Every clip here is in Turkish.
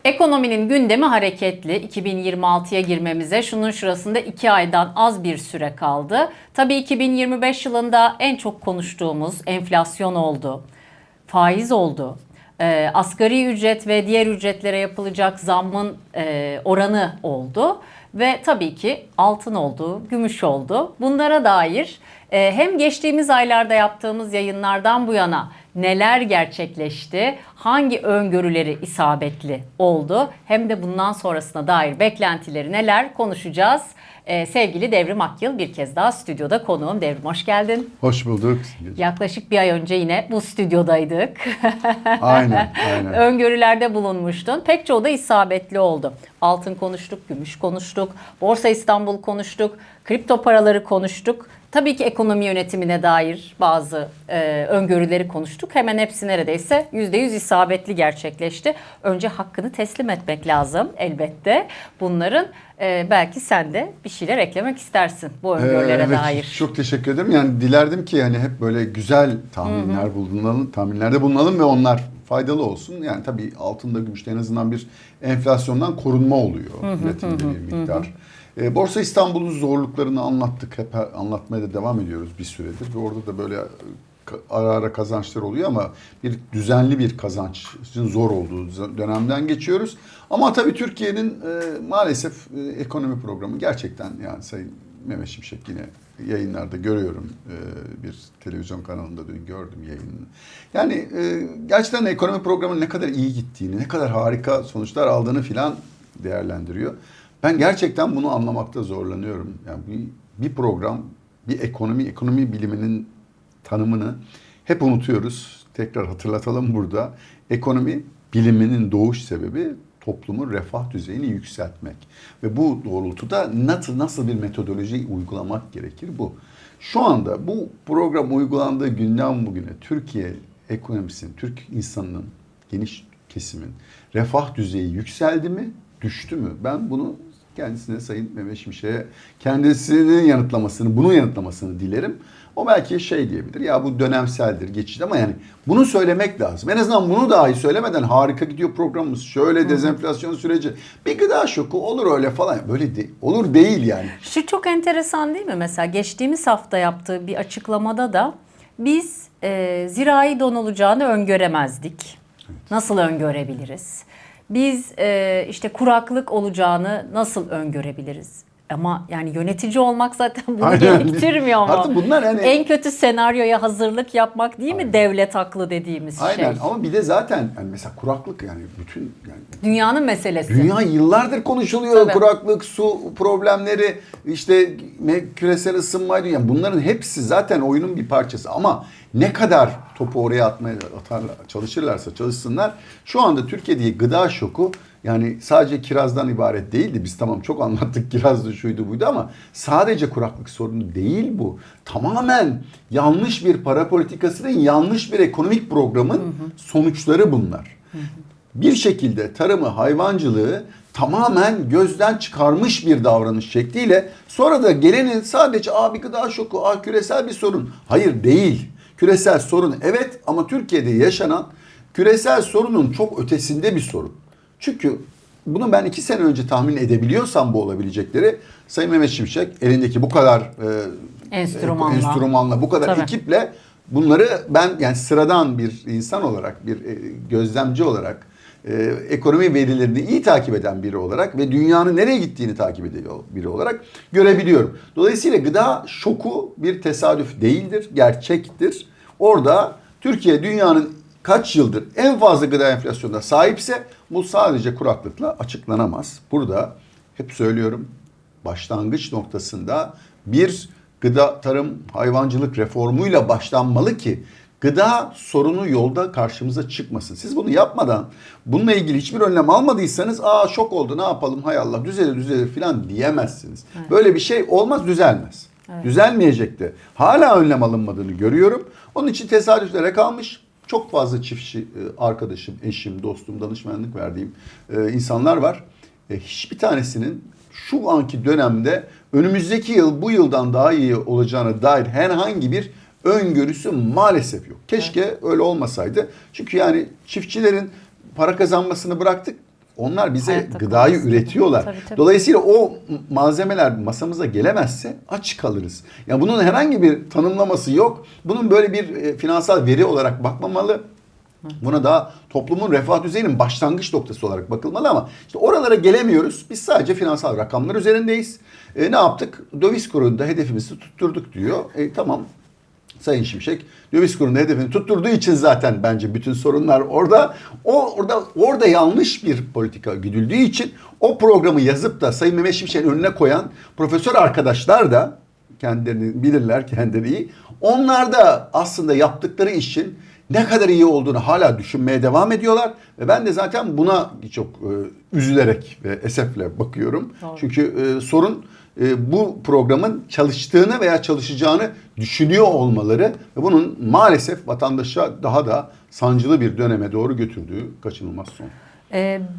Ekonominin gündemi hareketli. 2026'ya girmemize şunun şurasında 2 aydan az bir süre kaldı. Tabii 2025 yılında en çok konuştuğumuz enflasyon oldu, faiz oldu. Asgari ücret ve diğer ücretlere yapılacak zammın oranı oldu. Ve tabii ki altın oldu, gümüş oldu. Bunlara dair hem geçtiğimiz aylarda yaptığımız yayınlardan bu yana neler gerçekleşti, hangi öngörüleri isabetli oldu, hem de bundan sonrasına dair beklentileri neler konuşacağız. Sevgili Devrim Akyıl bir kez daha stüdyoda konuğum. Devrim, hoş geldin. Hoş bulduk. Yaklaşık bir ay önce yine bu stüdyodaydık. Aynen. Öngörülerde bulunmuştun. Pek çoğu da isabetli oldu. Altın konuştuk, gümüş konuştuk, Borsa İstanbul konuştuk, kripto paraları konuştuk. Tabii ki ekonomi yönetimine dair bazı öngörüleri konuştuk. Hemen hepsi neredeyse %100 isabetli gerçekleşti. Önce hakkını teslim etmek lazım elbette bunların. Belki sen de bir şeyler eklemek istersin bu öngörülere Evet, dair. çok teşekkür ederim. Yani dilerdim ki yani hep böyle güzel tahminlerde bulunalım ve onlar faydalı olsun. Yani tabii altında, gümüşte en azından bir enflasyondan korunma oluyor. Üretimde bir miktar. Borsa İstanbul'un zorluklarını anlattık. Hep anlatmaya da devam ediyoruz bir süredir. Ve orada da böyle ara ara kazançlar oluyor ama bir düzenli bir kazancın zor olduğu dönemden geçiyoruz. Ama tabii Türkiye'nin maalesef ekonomi programı gerçekten, yani Sayın Mehmet Şimşek yine yayınlarda görüyorum, bir televizyon kanalında dün gördüm yayınını. Yani gerçekten ekonomi programının ne kadar iyi gittiğini, ne kadar harika sonuçlar aldığını filan değerlendiriyor. Ben gerçekten bunu anlamakta zorlanıyorum. Yani bir program, bir ekonomi biliminin tanımını hep unutuyoruz. Tekrar hatırlatalım burada. Ekonomi biliminin doğuş sebebi toplumun refah düzeyini yükseltmek. Ve bu doğrultuda nasıl bir metodoloji uygulamak gerekir bu. Şu anda bu program uygulandığı günden bugüne Türkiye ekonomisinin, Türk insanının, geniş kesimin refah düzeyi yükseldi mi, düştü mü? Ben bunu kendisine, Sayın Mehmet Şimşek'e bunun yanıtlamasını dilerim. O belki şey diyebilir, ya bu dönemseldir, geçici, ama yani bunu söylemek lazım. En azından bunu dahi söylemeden harika gidiyor programımız, şöyle dezenflasyon süreci, bir gıda şoku olur öyle falan. Böyle olur değil yani. Şu çok enteresan değil mi? Mesela geçtiğimiz hafta yaptığı bir açıklamada da biz zirai don olacağını öngöremezdik. Evet. Nasıl öngörebiliriz? Biz işte kuraklık olacağını nasıl öngörebiliriz? Ama yani yönetici olmak zaten bunu gerektirmiyor mu? Artık bunlar yani en kötü senaryoya hazırlık yapmak değil mi devlet aklı dediğimiz şey? Aynen, ama bir de zaten yani mesela kuraklık, yani bütün yani dünyanın meselesi. Dünya yıllardır konuşuluyor. Tabii. Kuraklık, su problemleri, işte küresel ısınmaydı. Yani bunların hepsi zaten oyunun bir parçası. Ama ne kadar topu oraya çalışsınlar. Şu anda Türkiye'deki gıda şoku yani sadece kirazdan ibaret değildi. Biz tamam çok anlattık, kirazdı, şuydu buydu, ama sadece kuraklık sorunu değil bu. Tamamen yanlış bir para politikasının, yanlış bir ekonomik programın sonuçları bunlar. Bir şekilde tarımı, hayvancılığı tamamen gözden çıkarmış bir davranış şekliyle sonra da gelenin sadece bir gıda şoku, küresel bir sorun. Hayır, değil. Küresel sorun evet, ama Türkiye'de yaşanan küresel sorunun çok ötesinde bir sorun. Çünkü bunu ben 2 sene önce tahmin edebiliyorsam bu olabilecekleri, Sayın Mehmet Şimşek elindeki bu kadar enstrümanla, bu kadar ekiple bunları, ben yani sıradan bir insan olarak, bir gözlemci olarak, ekonomi verilerini iyi takip eden biri olarak ve dünyanın nereye gittiğini takip ediyor biri olarak görebiliyorum. Dolayısıyla gıda şoku bir tesadüf değildir, gerçektir. Orada Türkiye dünyanın kaç yıldır en fazla gıda enflasyonuna sahipse bu sadece kuraklıkla açıklanamaz. Burada hep söylüyorum, başlangıç noktasında bir gıda, tarım, hayvancılık reformuyla başlanmalı ki gıda sorunu yolda karşımıza çıkmasın. Siz bunu yapmadan, bununla ilgili hiçbir önlem almadıysanız şok oldu, ne yapalım, hay Allah, düzelir falan diyemezsiniz. Evet. Böyle bir şey olmaz, düzelmez. Evet. Düzelmeyecek de. Hala önlem alınmadığını görüyorum. Onun için tesadüflere kalmış. Çok fazla çiftçi arkadaşım, eşim, dostum, danışmanlık verdiğim insanlar var. Hiçbir tanesinin şu anki dönemde önümüzdeki yıl bu yıldan daha iyi olacağına dair herhangi bir öngörüsü maalesef yok. Keşke öyle olmasaydı. Çünkü yani çiftçilerin para kazanmasını bıraktık. onlar bize Hayatta gıdayı kalması. üretiyorlar. Tabii. Dolayısıyla o malzemeler masamıza gelemezse aç kalırız. Yani bunun herhangi bir tanımlaması yok. Bunun böyle bir finansal veri olarak bakmamalı. Buna daha toplumun refah düzeyinin başlangıç noktası olarak bakılmalı ama işte oralara gelemiyoruz. Biz sadece finansal rakamlar üzerindeyiz. Ne yaptık? Döviz kurunda hedefimizi tutturduk diyor. Tamam. Sayın Şimşek döviz kurunda hedefini tutturduğu için zaten bence bütün sorunlar orada. Orada yanlış bir politika güdüldüğü için o programı yazıp da Sayın Mehmet Şimşek'in önüne koyan profesör arkadaşlar da kendilerini bilirler, kendileri iyi. Onlar da aslında yaptıkları işin ne kadar iyi olduğunu hala düşünmeye devam ediyorlar. Ve ben de zaten buna çok üzülerek ve esefle bakıyorum. Doğru. Çünkü sorun bu programın çalıştığını veya çalışacağını düşünüyor olmaları ve bunun maalesef vatandaşa daha da sancılı bir döneme doğru götürdüğü kaçınılmaz son.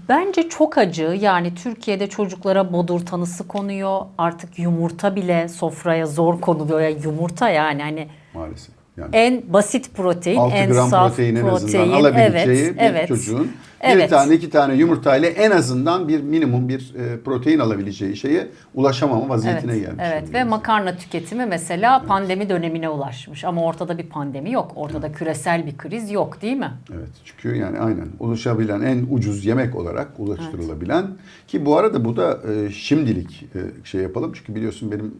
Bence çok acı. Yani Türkiye'de çocuklara bodur tanısı konuyor. Artık yumurta bile sofraya zor konuluyor. Yani yumurta yani hani Maalesef. Yani en basit protein, 6 en gram saf protein en azından protein. alabileceği Evet, bir çocuğun evet. bir tane 2 tane yumurtayla en azından bir minimum bir protein alabileceği şeye ulaşamama vaziyetine gelmiş. Evet ve makarna tüketimi mesela pandemi dönemine ulaşmış. Ama ortada bir pandemi yok. Ortada küresel bir kriz yok değil mi? Evet çünkü yani aynen ulaşabilen en ucuz yemek olarak ulaştırılabilen ki bu arada bu da şimdilik şey yapalım. Çünkü biliyorsun benim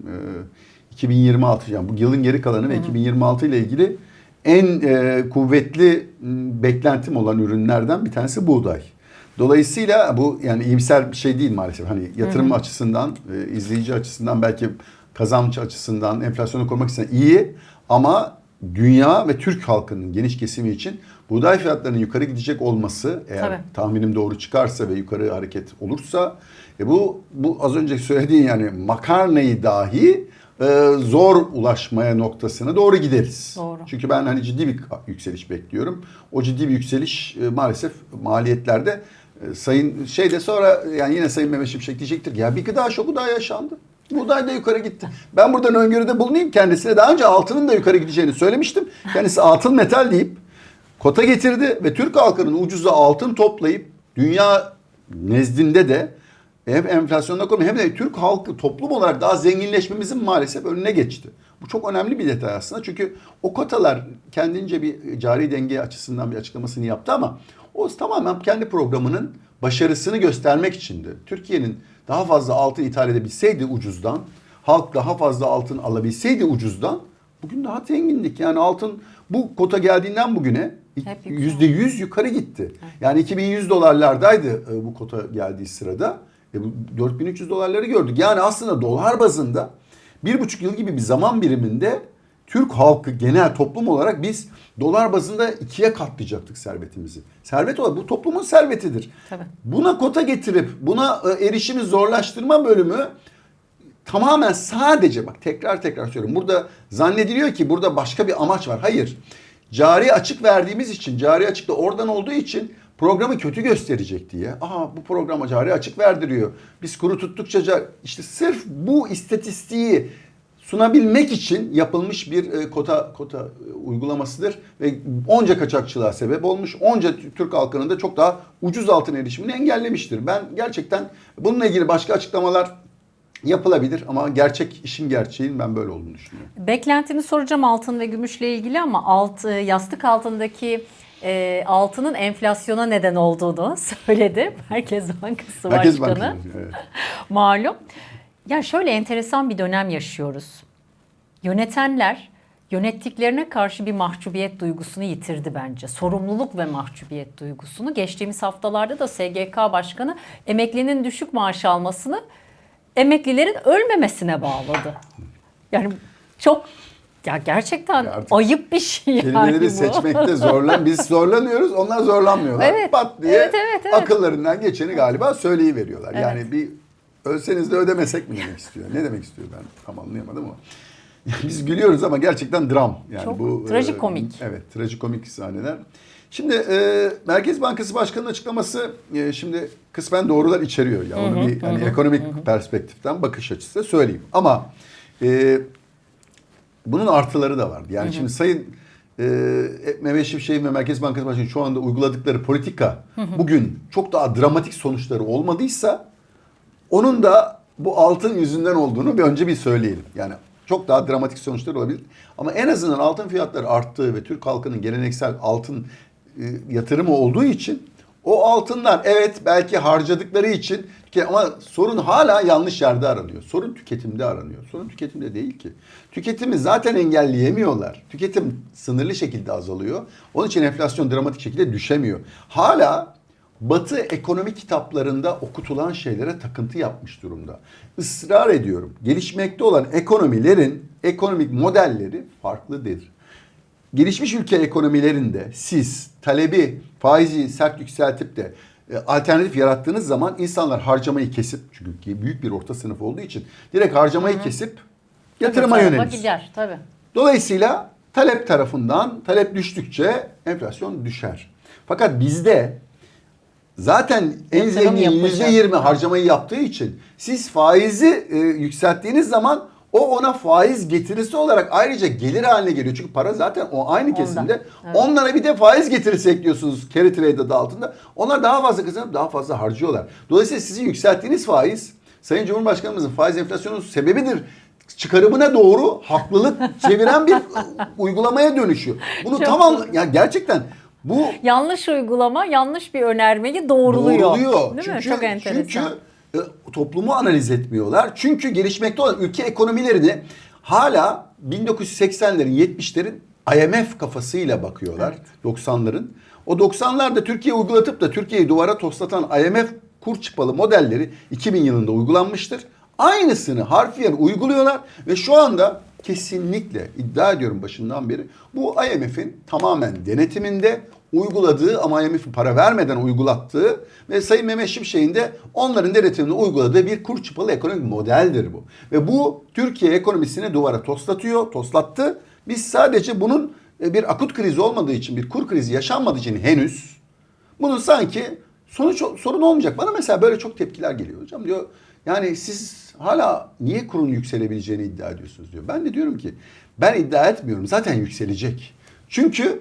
2026 yani bu yılın geri kalanı ve 2026 ile ilgili en kuvvetli beklentim olan ürünlerden bir tanesi buğday. Dolayısıyla bu yani iyimser bir şey değil maalesef. Hani yatırım açısından, izleyici açısından belki kazanç açısından, enflasyonu korumak için iyi ama dünya ve Türk halkının geniş kesimi için buğday fiyatlarının yukarı gidecek olması eğer tahminim doğru çıkarsa ve yukarı hareket olursa bu az önce söylediğin yani makarnayı dahi zor ulaşmaya noktasına doğru gideriz. Doğru. Çünkü ben hani ciddi bir yükseliş bekliyorum. O ciddi bir yükseliş maalesef maliyetlerde sayın şeyde sonra yani yine Sayın Mehmet Şimşek diyecektir ki ya bir gıda şoku daha yaşandı. Buğday da yukarı gitti. Ben buradan öngörüde bulunayım kendisine. Daha önce altının da yukarı gideceğini söylemiştim. Kendisi altın metal deyip kota getirdi ve Türk halkının ucuza altın toplayıp dünya nezdinde de hem enflasyonda konuyu hem de Türk halkı toplum olarak daha zenginleşmemizin maalesef önüne geçti. Bu çok önemli bir detay aslında. Çünkü o kotalar kendince bir cari denge açısından bir açıklamasını yaptı ama o tamamen kendi programının başarısını göstermek içindi. Türkiye'nin daha fazla altın ithal edebilseydi ucuzdan, halk daha fazla altın alabilseydi ucuzdan bugün daha zengindik. Yani altın bu kota geldiğinden bugüne %100 yukarı gitti. Yani 2100 dolarlardaydı bu kota geldiği sırada. Bu 4300 dolarları gördük. Yani aslında dolar bazında 1,5 yıl gibi bir zaman biriminde Türk halkı genel toplum olarak biz dolar bazında 2'ye katlayacaktık servetimizi. Servet olarak bu toplumun servetidir. Tabii. Buna kota getirip buna erişimi zorlaştırma bölümü tamamen sadece bak tekrar söylüyorum. Burada zannediliyor ki burada başka bir amaç var. Hayır. Cari açık verdiğimiz için, cari açık da oradan olduğu için programı kötü gösterecek diye. Bu programa cari açık verdiriyor. Biz kuru tuttukça işte sırf bu istatistiği sunabilmek için yapılmış bir kota uygulamasıdır ve onca kaçakçılığa sebep olmuş. Onca Türk halkının da çok daha ucuz altın erişimini engellemiştir. Ben gerçekten bununla ilgili başka açıklamalar yapılabilir ama işin gerçeğin ben böyle olduğunu düşünüyorum. Beklentini soracağım altın ve gümüşle ilgili ama yastık altındaki altının enflasyona neden olduğunu söyledi. Merkez Bankası Başkanı. Evet. Malum. Ya şöyle enteresan bir dönem yaşıyoruz. Yönetenler yönettiklerine karşı bir mahcubiyet duygusunu yitirdi bence. Sorumluluk ve mahcubiyet duygusunu. Geçtiğimiz haftalarda da SGK Başkanı emeklinin düşük maaş almasını emeklilerin ölmemesine bağladı. Yani çok gerçekten ayıp bir şey yani kelimeleri bu. seçmekte biz zorlanıyoruz, onlar zorlanmıyorlar. Evet, Pat diye evet. akıllarından geçeni galiba söyleyiveriyorlar. Evet. Yani bir ölseniz de ödemesek mi demek istiyor? Ne demek istiyor ben tam anlayamadım ama. Biz gülüyoruz ama gerçekten dram. Yani çok bu trajikomik. Evet, trajikomik sahneler. Şimdi Merkez Bankası Başkanı'nın açıklaması şimdi kısmen doğrular içeriyor. Ya onu bir ekonomik perspektiften bakış açısı söyleyeyim. Ama bunun artıları da var. Yani şimdi Sayın Mehmet Şimşek'in ve Merkez Bankası Başkanı şu anda uyguladıkları politika bugün çok daha dramatik sonuçları olmadıysa onun da bu altın yüzünden olduğunu önce bir söyleyelim. Yani çok daha dramatik sonuçlar olabilir. Ama en azından altın fiyatları arttığı ve Türk halkının geleneksel altın yatırımı olduğu için o altınlar evet belki harcadıkları için ama sorun hala yanlış yerde aranıyor. Sorun tüketimde aranıyor. Sorun tüketimde değil ki. Tüketimi zaten engelleyemiyorlar. Tüketim sınırlı şekilde azalıyor. Onun için enflasyon dramatik şekilde düşemiyor. Hala Batı ekonomi kitaplarında okutulan şeylere takıntı yapmış durumda. Israr ediyorum. Gelişmekte olan ekonomilerin ekonomik modelleri farklıdır. Gelişmiş ülke ekonomilerinde siz talebi, faizi sert yükseltip de alternatif yarattığınız zaman insanlar harcamayı kesip, çünkü büyük bir orta sınıf olduğu için direkt harcamayı kesip yatırıma yönelir. Gider, tabii. Dolayısıyla talep tarafından talep düştükçe enflasyon düşer. Fakat bizde zaten en zengin %20 harcamayı yaptığı için siz faizi yükselttiğiniz zaman o ona faiz getirisi olarak ayrıca gelir haline geliyor. Çünkü para zaten o aynı kesimde. Evet. Onlara bir de faiz getirisi ekliyorsunuz carry trade adı altında. Onlar daha fazla kazanıp daha fazla harcıyorlar. Dolayısıyla sizin yükselttiğiniz faiz Sayın Cumhurbaşkanımızın faiz enflasyonun sebebidir çıkarımına doğru haklılık çeviren bir uygulamaya dönüşüyor. Bunu ya gerçekten bu yanlış uygulama, yanlış bir önermeyi doğruluyor. Değil mi? Çok enteresan. Çünkü toplumu analiz etmiyorlar. Çünkü gelişmekte olan ülke ekonomilerini hala 1980'lerin, 70'lerin IMF kafasıyla bakıyorlar. Evet. 90'ların. O 90'larda Türkiye uygulatıp da Türkiye'yi duvara toslatan IMF kur çıkmalı modelleri 2000 yılında uygulanmıştır. Aynısını harfiyen uyguluyorlar ve şu anda kesinlikle iddia ediyorum başından beri bu IMF'in tamamen denetiminde uyguladığı ama IMF'in para vermeden uygulattığı ve Sayın Mehmet Şimşek'in de onların denetiminde uyguladığı bir kur çıpalı ekonomik modeldir bu. Ve bu Türkiye ekonomisini duvara toslattı. Biz sadece bunun bir akut krizi olmadığı için, bir kur krizi yaşanmadığı için henüz bunun sanki sorun olmayacak. Bana mesela böyle çok tepkiler geliyor hocam diyor. Yani siz hala niye kurun yükselebileceğini iddia ediyorsunuz diyor. Ben de diyorum ki ben iddia etmiyorum. Zaten yükselecek. Çünkü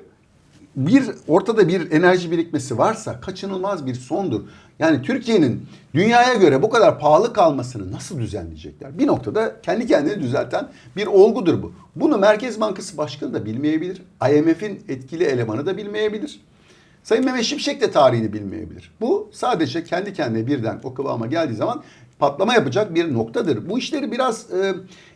ortada bir enerji birikmesi varsa kaçınılmaz bir sondur. Yani Türkiye'nin dünyaya göre bu kadar pahalı kalmasını nasıl düzenleyecekler? Bir noktada kendi kendini düzelten bir olgudur bu. Bunu Merkez Bankası Başkanı da bilmeyebilir. IMF'in etkili elemanı da bilmeyebilir. Sayın Mehmet Şimşek de tarihini bilmeyebilir. Bu sadece kendi kendine birden o kıvama geldiği zaman patlama yapacak bir noktadır. Bu işleri biraz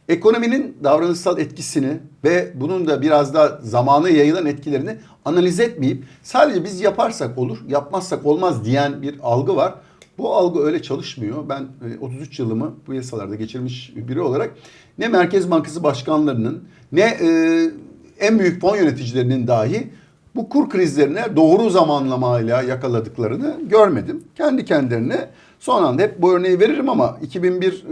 ekonominin davranışsal etkisini ve bunun da biraz da zamana yayılan etkilerini analiz etmeyip sadece biz yaparsak olur, yapmazsak olmaz diyen bir algı var. Bu algı öyle çalışmıyor. Ben 33 yılımı bu yasalarda geçirmiş biri olarak ne Merkez Bankası başkanlarının ne en büyük fon yöneticilerinin dahi bu kur krizlerine doğru zamanlamayla yakaladıklarını görmedim. Kendi kendilerine son anda hep bu örneği veririm ama 2001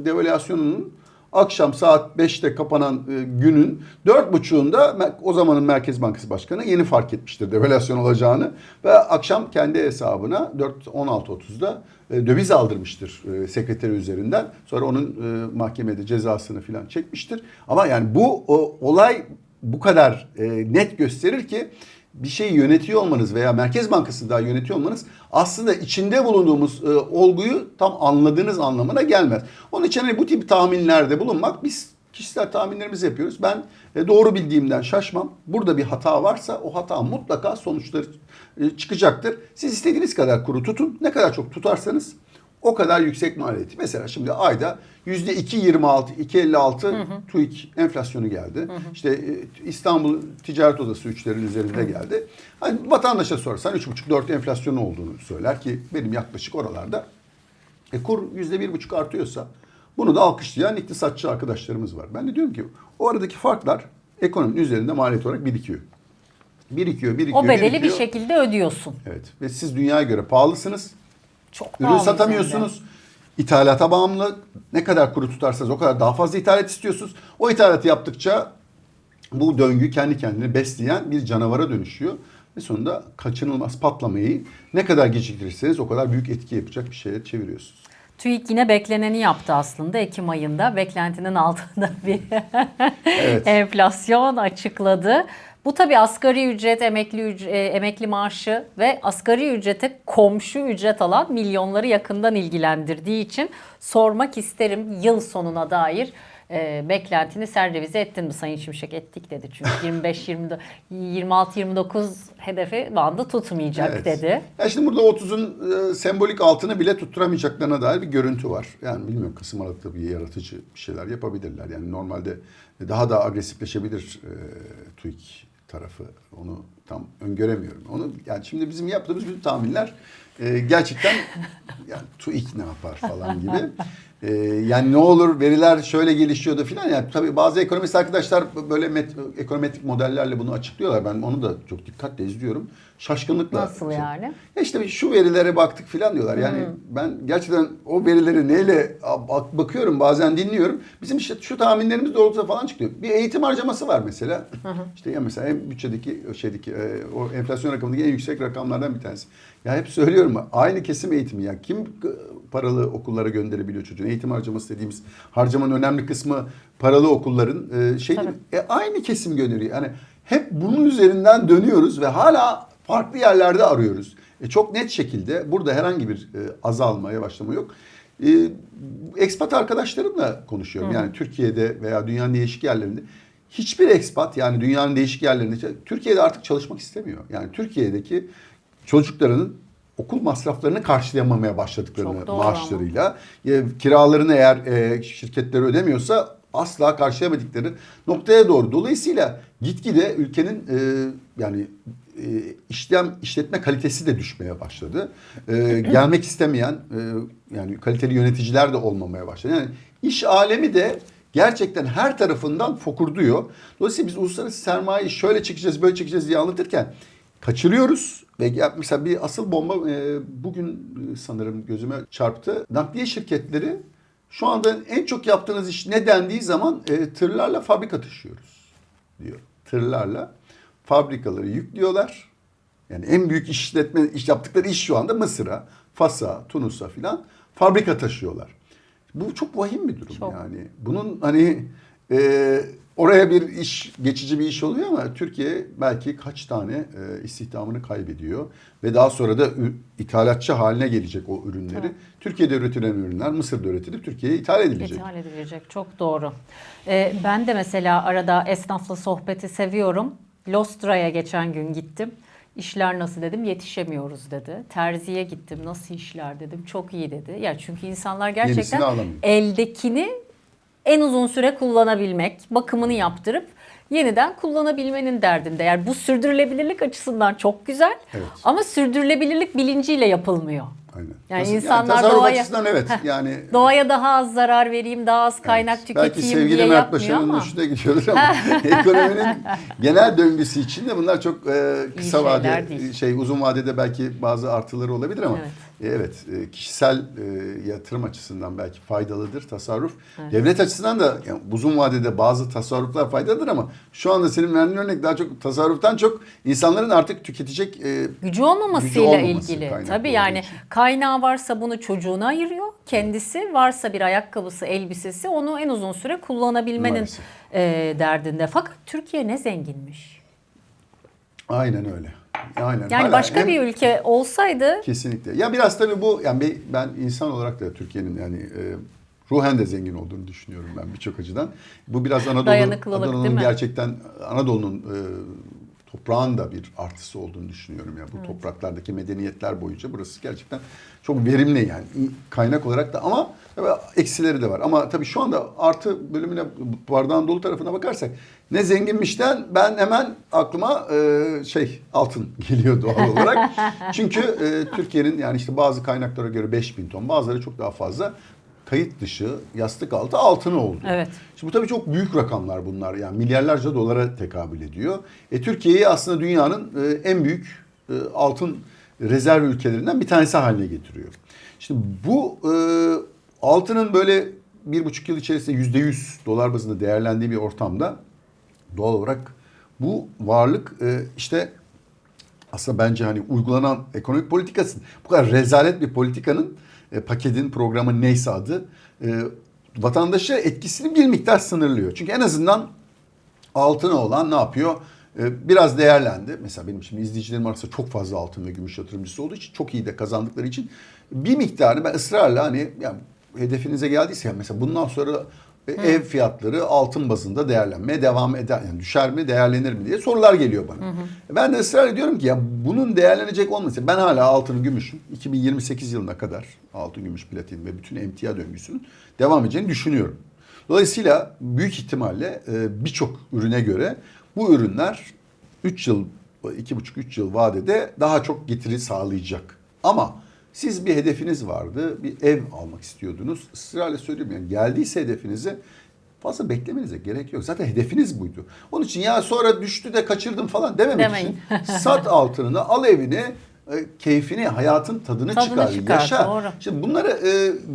devalüasyonunun akşam saat 5'te kapanan günün 4.30'unda o zamanın Merkez Bankası Başkanı yeni fark etmiştir devalüasyon olacağını ve akşam kendi hesabına 16.30'da döviz aldırmıştır sekreteri üzerinden. Sonra onun mahkemede cezasını falan çekmiştir. Ama yani bu olay bu kadar net gösterir ki bir şeyi yönetiyor olmanız veya Merkez Bankası'nı daha yönetiyor olmanız aslında içinde bulunduğumuz olguyu tam anladığınız anlamına gelmez. Onun için hani bu tip tahminlerde bulunmak, biz kişisel tahminlerimizi yapıyoruz. Ben doğru bildiğimden şaşmam. Burada bir hata varsa o hata mutlaka sonuçları çıkacaktır. Siz istediğiniz kadar kuru tutun. Ne kadar çok tutarsanız o kadar yüksek maliyeti. Mesela şimdi ayda %2.26, 2.56 TÜİK enflasyonu geldi. İşte İstanbul Ticaret Odası 3'lerin üzerinde geldi. Hani vatandaşa sorsan 3.5-4 enflasyonu olduğunu söyler ki benim yaklaşık oralarda. Kur %1.5 artıyorsa bunu da alkışlayan iktisatçı arkadaşlarımız var. Ben de diyorum ki o aradaki farklar ekonominin üzerinde maliyet olarak birikiyor. Birikiyor. O bedeli bir şekilde ödüyorsun. Evet. Ve siz dünyaya göre pahalısınız. Çok ürün satamıyorsunuz. İthalata bağımlı. Ne kadar kuru tutarsanız o kadar daha fazla ithalat istiyorsunuz. O ithalatı yaptıkça bu döngü kendi kendini besleyen bir canavara dönüşüyor. Ve sonunda kaçınılmaz patlamayı ne kadar geciktirirseniz o kadar büyük etki yapacak bir şeye çeviriyorsunuz. TÜİK yine bekleneni yaptı aslında Ekim ayında. Beklentinin altında bir evet. enflasyon açıkladı. Bu tabii asgari ücret, emekli maaşı ve asgari ücrete komşu ücret alan milyonları yakından ilgilendirdiği için sormak isterim yıl sonuna dair. Beklentini sen revize ettin mi Sayın Şimşek? Ettik dedi çünkü 26-29 hedefi bandı tutmayacak Evet. dedi. Ya şimdi burada 30'un sembolik altını bile tutturamayacaklarına dair bir görüntü var. Yani bilmiyorum, Kasım Aralık'ta bir yaratıcı bir şeyler yapabilirler. Yani normalde daha da agresifleşebilir TÜİK tarafı. Onu tam öngöremiyorum. Onu yani şimdi bizim yaptığımız bütün tahminler gerçekten yani TÜİK ne yapar falan gibi. Yani ne olur, veriler şöyle gelişiyordu filan. Yani tabii bazı ekonomist arkadaşlar böyle ekonometrik modellerle bunu açıklıyorlar. Ben onu da çok dikkatle izliyorum. Şaşkınlıkla. Nasıl yani? Ya işte şu verilere baktık filan diyorlar. Yani ben gerçekten o verileri neyle bakıyorum, bazen dinliyorum. Bizim işte şu tahminlerimiz doğrultusunda falan çıkıyor. Bir eğitim harcaması var mesela. İşte ya mesela en bütçedeki o enflasyon rakamındaki en yüksek rakamlardan bir tanesi. Ya hep söylüyorum, aynı kesim eğitimi ya. Kim paralı okullara gönderebiliyor çocuğunu? Eğitim harcaması dediğimiz harcamanın önemli kısmı paralı okulların aynı kesim gönderiyor. Yani hep bunun üzerinden dönüyoruz ve hala farklı yerlerde arıyoruz. Çok net şekilde burada herhangi bir azalma, yavaşlama yok. Expat arkadaşlarımla konuşuyorum. Yani Türkiye'de veya dünyanın değişik yerlerinde hiçbir expat, yani dünyanın değişik yerlerinde Türkiye'de artık çalışmak istemiyor. Yani Türkiye'deki çocuklarının okul masraflarını karşılayamamaya başladıklarını maaşlarıyla, kiralarını eğer şirketleri ödemiyorsa asla karşılayamadıkları noktaya doğru. Dolayısıyla gitgide ülkenin işletme kalitesi de düşmeye başladı. Gelmek istemeyen yani kaliteli yöneticiler de olmamaya başladı. Yani iş alemi de gerçekten her tarafından fokurduyor. Dolayısıyla biz uluslararası sermayeyi şöyle çekeceğiz, böyle çekeceğiz diye anlatırken kaçırıyoruz. Ve mesela bir asıl bomba bugün sanırım gözüme çarptı. Nakliye şirketleri şu anda en çok yaptığınız iş ne dendiği zaman tırlarla fabrika taşıyoruz diyor. Tırlarla fabrikaları yüklüyorlar. Yani en büyük iş yaptıkları iş şu anda Mısır'a, Fas'a, Tunus'a filan fabrika taşıyorlar. Bu çok vahim bir durum yani. Bunun hani oraya bir iş, geçici bir iş oluyor ama Türkiye belki kaç tane istihdamını kaybediyor ve daha sonra da ithalatçı haline gelecek o ürünleri. Evet. Türkiye'de üretilen ürünler Mısır'da üretilip Türkiye'ye ithal edilecek. İthal edilecek, çok doğru. Ben de mesela arada esnafla sohbeti seviyorum. Lostra'ya geçen gün gittim. İşler nasıl dedim, yetişemiyoruz dedi. Terziye gittim, nasıl işler dedim, çok iyi dedi. Ya çünkü insanlar gerçekten eldekini en uzun süre kullanabilmek, bakımını yaptırıp yeniden kullanabilmenin derdinde. Yani bu sürdürülebilirlik açısından çok güzel. Evet. Ama sürdürülebilirlik bilinciyle yapılmıyor. Aynen. Yani insanlar doğaya evet. Yani doğaya daha az zarar vereyim, daha az kaynak tüketeyim diye yapmıyor ama. Hoşuna gidiyordur ama ekonominin genel döngüsü için de bunlar çok kısa uzun vadede belki bazı artıları olabilir ama kişisel yatırım açısından belki faydalıdır tasarruf. Evet. Devlet açısından da yani uzun vadede bazı tasarruflar faydalıdır ama şu anda senin verdiğin örnek daha çok tasarruftan çok insanların artık tüketecek gücü olmamasıyla ilgili. Tabii yani kaynağı varsa bunu çocuğuna ayırıyor. Kendisi varsa bir ayakkabısı, elbisesi onu en uzun süre kullanabilmenin derdinde. Fakat Türkiye ne zenginmiş. Aynen öyle. Aynen. Yani başka bir ülke olsaydı. Kesinlikle. Ya biraz tabii bu yani ben insan olarak da Türkiye'nin yani ruhen de zengin olduğunu düşünüyorum ben birçok açıdan. Bu biraz Anadolu'nun gerçekten Anadolu'nun toprağın da bir artısı olduğunu düşünüyorum. Yani bu topraklardaki medeniyetler boyunca burası gerçekten çok verimli yani kaynak olarak da ama tabii eksileri de var. Ama tabii şu anda artı bölümüne bardağın dolu tarafına bakarsak ne zenginmişten ben hemen aklıma altın geliyor doğal olarak. Çünkü Türkiye'nin yani işte bazı kaynaklara göre 5.000 ton bazıları çok daha fazla kayıt dışı yastık altı altını oldu. Evet. Şimdi bu tabii çok büyük rakamlar bunlar. Yani milyarlarca dolara tekabül ediyor. Türkiye'yi aslında dünyanın en büyük altın rezerv ülkelerinden bir tanesi haline getiriyor. Şimdi bu altının böyle 1,5 yıl içerisinde %100 dolar bazında değerlendiği bir ortamda doğal olarak bu varlık işte aslında bence hani uygulanan ekonomik politikasının bu kadar rezalet bir politikanın paketin, programın neyse adı vatandaşa etkisini bir miktar sınırlıyor. Çünkü en azından altına olan ne yapıyor? Biraz değerlendi. Mesela benim şimdi izleyicilerim arasında çok fazla altın ve gümüş yatırımcısı olduğu için, çok iyi de kazandıkları için bir miktarını ben ısrarla hani yani hedefinize geldiyse yani mesela bundan sonra ev fiyatları altın bazında değerlenmeye devam eder. Yani düşer mi, değerlenir mi diye sorular geliyor bana. Ben de ısrar ediyorum ki ya bunun değerlenecek olması. Ben hala altın, gümüşün 2028 yılına kadar altın, gümüş, platin ve bütün emtia döngüsünün devam edeceğini düşünüyorum. Dolayısıyla büyük ihtimalle birçok ürüne göre bu ürünler 3 yıl, 2,5-3 yıl vadede daha çok getiri sağlayacak. Ama siz bir hedefiniz vardı, bir ev almak istiyordunuz. Israrla söylüyorum yani geldiyse hedefinize fazla beklemenize gerek yok. Zaten hedefiniz buydu. Onun için ya sonra düştü de kaçırdım falan dememek Demeyin. için sat altınını, al evini, keyfini, hayatın tadını çıkar, yaşa. Doğru. Şimdi bunları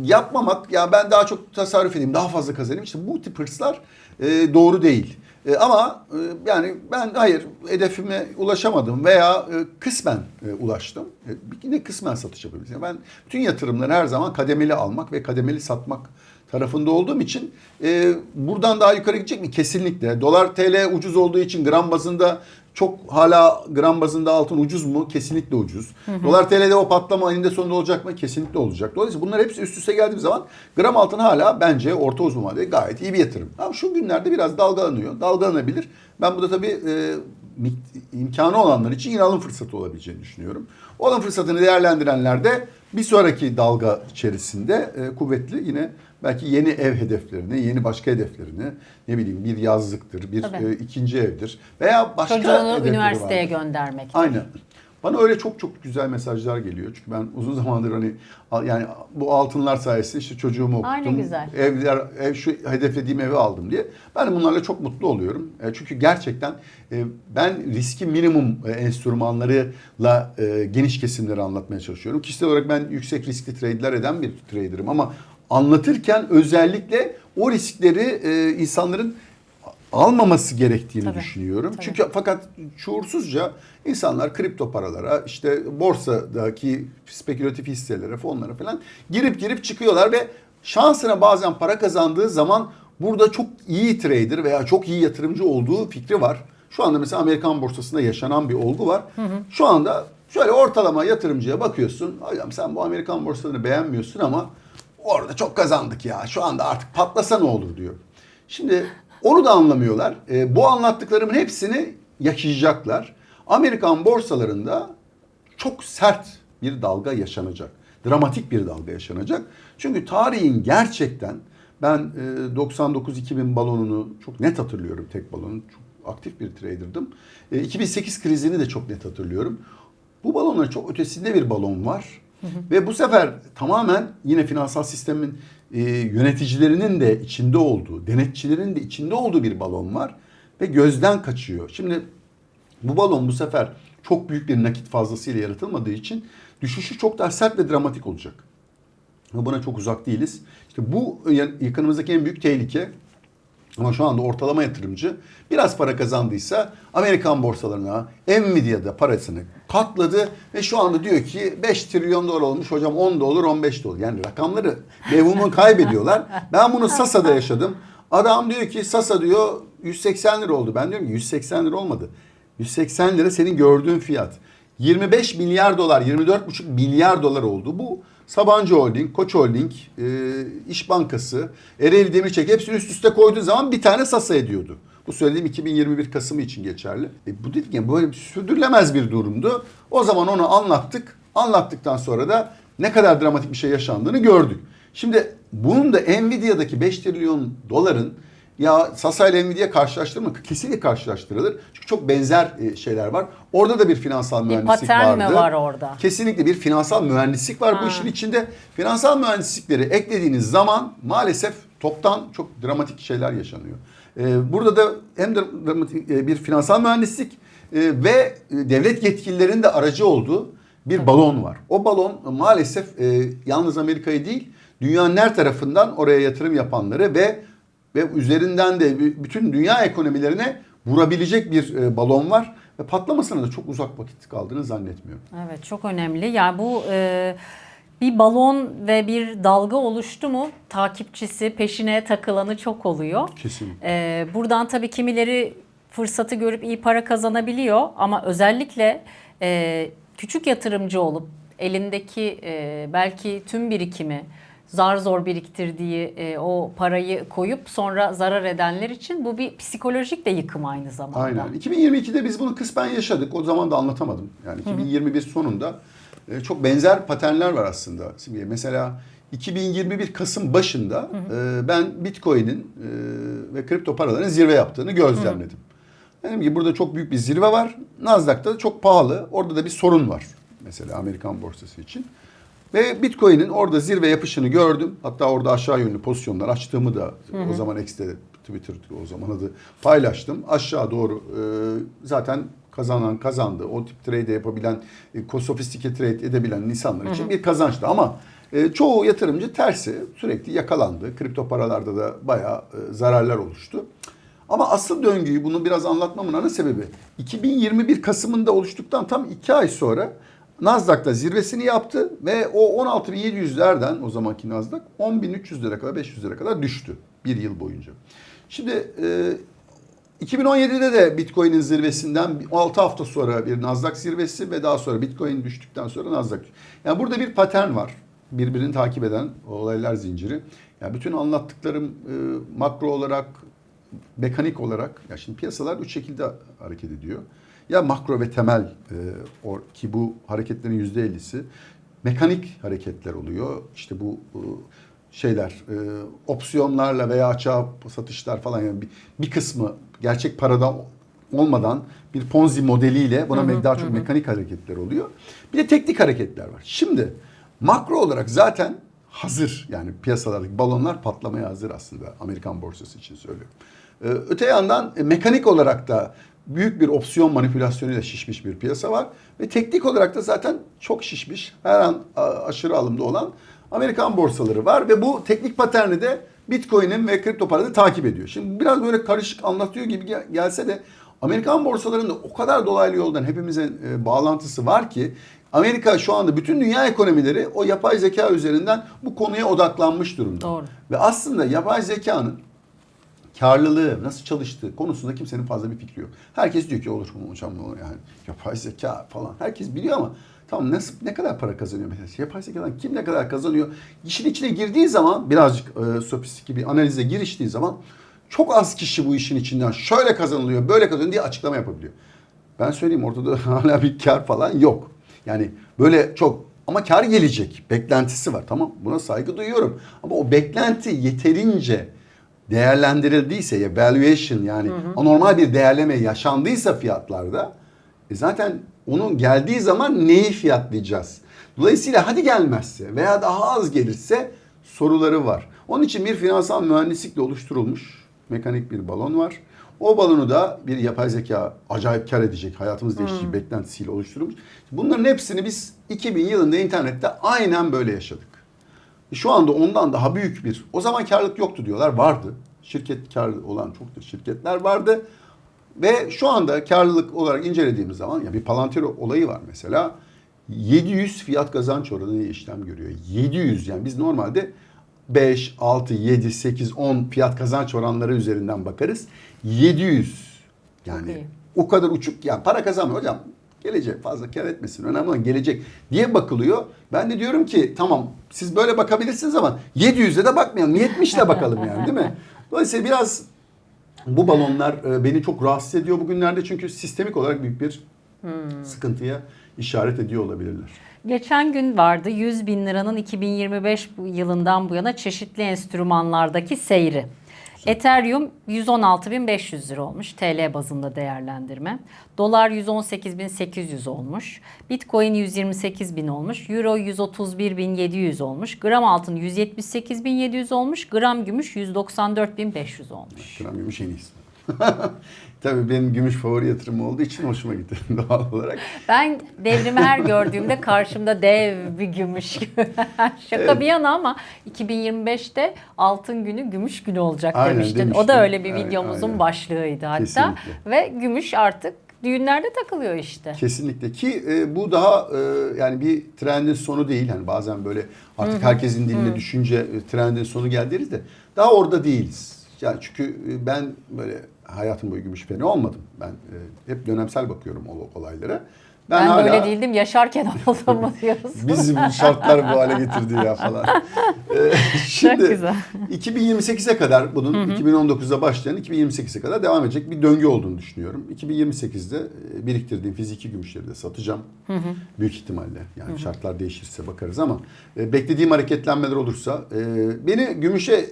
yapmamak, ya ben daha çok tasarruf edeyim, daha fazla kazanayım. İşte bu tip hırslar doğru değil. Ama yani ben hayır hedefime ulaşamadım veya kısmen ulaştım. Yine kısmen satış yapabiliriz. Yani ben bütün yatırımları her zaman kademeli almak ve kademeli satmak tarafında olduğum için buradan daha yukarı gidecek mi? Kesinlikle. Dolar TL ucuz olduğu için gram bazında çok hala gram bazında altın ucuz mu? Kesinlikle ucuz. Dolar TL'de o patlama eninde sonunda olacak mı? Kesinlikle olacak. Dolayısıyla bunlar hepsi üst üste geldiği zaman gram altın hala bence orta uzun vadede gayet iyi bir yatırım. Ama şu günlerde biraz dalgalanıyor. Dalgalanabilir. Ben burada tabii imkanı olanlar için yine alım fırsatı olabileceğini düşünüyorum. O alım fırsatını değerlendirenler de bir sonraki dalga içerisinde kuvvetli yine belki yeni ev hedeflerini, yeni başka hedeflerini, ne bileyim bir yazlıktır, bir ikinci evdir veya başka Çocuğunu hedefleri üniversiteye vardır. göndermek. Aynen. Bana öyle çok çok güzel mesajlar geliyor. Çünkü ben uzun zamandır hani yani bu altınlar sayesinde işte çocuğumu okuttum. Aynen güzel. Ev şu hedeflediğim evi aldım diye. Ben bunlarla çok mutlu oluyorum. Çünkü gerçekten ben riski minimum enstrümanlarıyla geniş kesimleri anlatmaya çalışıyorum. Kişisel olarak ben yüksek riskli trade'ler eden bir trader'ım ama anlatırken özellikle o riskleri insanların almaması gerektiğini düşünüyorum. Tabii. Çünkü fakat şuursuzca insanlar kripto paralara, işte borsadaki spekülatif hisselere, fonlara falan girip çıkıyorlar ve şansına bazen para kazandığı zaman burada çok iyi trader veya çok iyi yatırımcı olduğu fikri var. Şu anda mesela Amerikan borsasında yaşanan bir olgu var. Şu anda şöyle ortalama yatırımcıya bakıyorsun. Hocam sen bu Amerikan borsalarını beğenmiyorsun ama orada çok kazandık ya. Şu anda artık patlasa ne olur diyor. Şimdi onu da anlamıyorlar. Bu anlattıklarımın hepsini yaşayacaklar. Amerikan borsalarında çok sert bir dalga yaşanacak. Dramatik bir dalga yaşanacak. Çünkü tarihin gerçekten ben 99-2000 balonunu çok net hatırlıyorum, tek balonun. Çok aktif bir trader'dım. 2008 krizini de çok net hatırlıyorum. Bu balonların çok ötesinde bir balon var. Ve bu sefer tamamen yine finansal sistemin yöneticilerinin de içinde olduğu, denetçilerin de içinde olduğu bir balon var. Ve gözden kaçıyor. Şimdi bu balon bu sefer çok büyük bir nakit fazlasıyla yaratılmadığı için düşüşü çok daha sert ve dramatik olacak. Ve buna çok uzak değiliz. İşte bu yakınımızdaki en büyük tehlike. Ama şu anda ortalama yatırımcı biraz para kazandıysa Amerikan borsalarına, Nvidia'da parasını katladı ve şu anda diyor ki 5 trilyon dolar olmuş hocam, 10 da olur 15 de olur. Yani rakamları mevhumu kaybediyorlar. Ben bunu Sasa'da yaşadım. Adam diyor ki Sasa diyor 180 lira oldu. Ben diyorum ki 180 lira olmadı. 180 lira senin gördüğün fiyat. 25 milyar dolar, 24,5 milyar dolar oldu. Bu Sabancı Holding, Koç Holding, İş Bankası, Ereğli Demirçek hepsini üst üste koyduğun zaman bir tane Sasa ediyordu. Bu söylediğim 2021 Kasım'ı için geçerli. Bu dedik ya böyle sürdürülemez bir durumdu. O zaman onu anlattık. Anlattıktan sonra da ne kadar dramatik bir şey yaşandığını gördük. Şimdi bunun da Nvidia'daki 5 trilyon doların ya Sasa ile Nvidia karşılaştırma, kesinlikle karşılaştırılır. Çünkü çok benzer şeyler var. Orada da bir finansal mühendislik vardı. Bir patern mi var orada? Kesinlikle bir finansal mühendislik var bu işin içinde. Finansal mühendislikleri eklediğiniz zaman maalesef toptan çok dramatik şeyler yaşanıyor. Burada da hem dramatik bir finansal mühendislik ve devlet yetkililerinin de aracı olduğu bir balon var. O balon maalesef yalnız Amerika'yı değil, dünyanın her tarafından oraya yatırım yapanları ve üzerinden de bütün dünya ekonomilerine vurabilecek bir balon var. Ve patlamasına da çok uzak vakit kaldığını zannetmiyorum. Evet, çok önemli. Yani bu bir balon ve bir dalga oluştu mu takipçisi, peşine takılanı çok oluyor. Kesinlikle. Buradan tabii kimileri fırsatı görüp iyi para kazanabiliyor ama özellikle küçük yatırımcı olup elindeki belki tüm birikimi zar zor biriktirdiği o parayı koyup sonra zarar edenler için bu bir psikolojik de yıkım aynı zamanda. Aynen. 2022'de biz bunu kısmen yaşadık. O zaman da anlatamadım. Yani 2021 sonunda çok benzer paternler var aslında. Mesela 2021 Kasım başında ben Bitcoin'in ve kripto paraların zirve yaptığını gözlemledim. Dedim ki burada çok büyük bir zirve var. Nasdaq'ta da çok pahalı. Orada da bir sorun var. Mesela Amerikan borsası için. Ve Bitcoin'in orada zirve yapışını gördüm. Hatta orada aşağı yönlü pozisyonlar açtığımı da o zaman X'te, Twitter o zaman adı paylaştım. Aşağı doğru zaten kazanan kazandı. O tip trade yapabilen, sofistike trade edebilen insanlar için bir kazançtı. Ama çoğu yatırımcı tersi sürekli yakalandı. Kripto paralarda da bayağı zararlar oluştu. Ama asıl döngüyü bunu biraz anlatmamın ana sebebi 2021 Kasım'ında oluştuktan tam 2 ay sonra Nasdaq'ta zirvesini yaptı ve o 16.700'lerden o zamanki Nasdaq 10.300'lere kadar 500'lere kadar düştü bir yıl boyunca. Şimdi 2017'de de Bitcoin'in zirvesinden 6 hafta sonra bir Nasdaq zirvesi ve daha sonra Bitcoin düştükten sonra Nasdaq. Yani burada bir patern var. Birbirini takip eden olaylar zinciri. Yani bütün anlattıklarım makro olarak, mekanik olarak, ya şimdi piyasalar 3 şekilde hareket ediyor. Ya makro ve temel ki bu hareketlerin %50'si mekanik hareketler oluyor. İşte bu şeyler opsiyonlarla veya açığa satışlar falan yani bir kısmı gerçek paradan olmadan bir Ponzi modeliyle buna daha çok mekanik hareketler oluyor. Bir de teknik hareketler var. Şimdi makro olarak zaten hazır yani piyasalardaki balonlar patlamaya hazır aslında Amerikan borsası için söylüyorum. Öte yandan mekanik olarak da büyük bir opsiyon manipülasyonuyla şişmiş bir piyasa var. Ve teknik olarak da zaten çok şişmiş, her an aşırı alımda olan Amerikan borsaları var. Ve bu teknik paterni de Bitcoin'in ve kripto paraları takip ediyor. Şimdi biraz böyle karışık anlatıyor gibi gelse de Amerikan borsalarında o kadar dolaylı yoldan hepimizin bağlantısı var ki Amerika şu anda bütün dünya ekonomileri o yapay zeka üzerinden bu konuya odaklanmış durumda. Doğru. Ve aslında yapay zekanın karlılığı nasıl çalıştığı konusunda kimsenin fazla bir fikri yok. Herkes diyor ki olur mu hocam yani yapay zeka falan. Herkes biliyor ama tamam nasıl ne kadar para kazanıyor mesela? Yapay zekadan kim ne kadar kazanıyor? İşin içine girdiği zaman birazcık sofistike bir analize giriştiği zaman çok az kişi bu işin içinden şöyle kazanılıyor, böyle kazanılıyor diye açıklama yapabiliyor. Ben söyleyeyim ortada hala bir kar falan yok. Yani böyle çok ama kar gelecek. Beklentisi var. Tamam buna saygı duyuyorum. Ama o beklenti yeterince değerlendirildiyse valuation yani anormal bir değerleme yaşandıysa fiyatlarda zaten onun geldiği zaman neyi fiyatlayacağız? Dolayısıyla hadi gelmezse veya daha az gelirse soruları var. Onun için bir finansal mühendislikle oluşturulmuş mekanik bir balon var. O balonu da bir yapay zeka acayip kar edecek, hayatımız değişecek beklentisiyle oluşturulmuş. Bunların hepsini biz 2000 yılında internette aynen böyle yaşadık. Şu anda ondan daha büyük bir, o zaman karlılık yoktu diyorlar, vardı. Şirket karlı olan çok da şirketler vardı. Ve şu anda karlılık olarak incelediğimiz zaman ya bir Palantir olayı var mesela. 700 fiyat kazanç oranı işlem görüyor. 700 yani biz normalde 5, 6, 7, 8, 10 fiyat kazanç oranları üzerinden bakarız. 700 yani o kadar uçuk yani para kazanmıyor hocam. Gelecek fazla kar etmesin önemli olan gelecek diye bakılıyor. Ben de diyorum ki tamam siz böyle bakabilirsiniz ama 700'e de bakmayalım 70'le bakalım yani değil mi? Dolayısıyla biraz bu balonlar beni çok rahatsız ediyor bugünlerde çünkü sistemik olarak büyük bir sıkıntıya işaret ediyor olabilirler. Geçen gün vardı 100 bin liranın 2025 yılından bu yana çeşitli enstrümanlardaki seyri. Ethereum 116.500 lira olmuş TL bazında değerlendirme. Dolar 118.800 olmuş. Bitcoin 128.000 olmuş. Euro 131.700 olmuş. Gram altın 178.700 olmuş. Gram gümüş 194.500 olmuş. Gram gümüş en iyisi. Tabii benim gümüş favori yatırımım olduğu için hoşuma gitti doğal olarak. Ben devrimi her gördüğümde karşımda dev bir gümüş. Şaka bir yana ama 2025'te altın günü gümüş günü olacak demiştin. O da öyle bir videomuzun başlığıydı hatta. Kesinlikle. Ve gümüş artık düğünlerde takılıyor işte. Kesinlikle ki bu daha yani bir trendin sonu değil. Hani bazen böyle artık herkesin diline düşünce trendin sonu geldi deriz de daha orada değiliz. Yani çünkü ben böyle hayatım boyu gümüş feni olmadım. Ben hep dönemsel bakıyorum olaylara. Ben hala, böyle değildim, yaşarken oldu mu diyorsun? bizim şartlar bu hale getirdi ya falan. Şimdi Çok güzel. 2028'e kadar bunun 2019'da başlayan 2028'e kadar devam edecek bir döngü olduğunu düşünüyorum. 2028'de biriktirdiğim fiziki gümüşleri de satacağım. Büyük ihtimalle. Yani şartlar değişirse bakarız ama beklediğim hareketlenmeler olursa beni gümüşe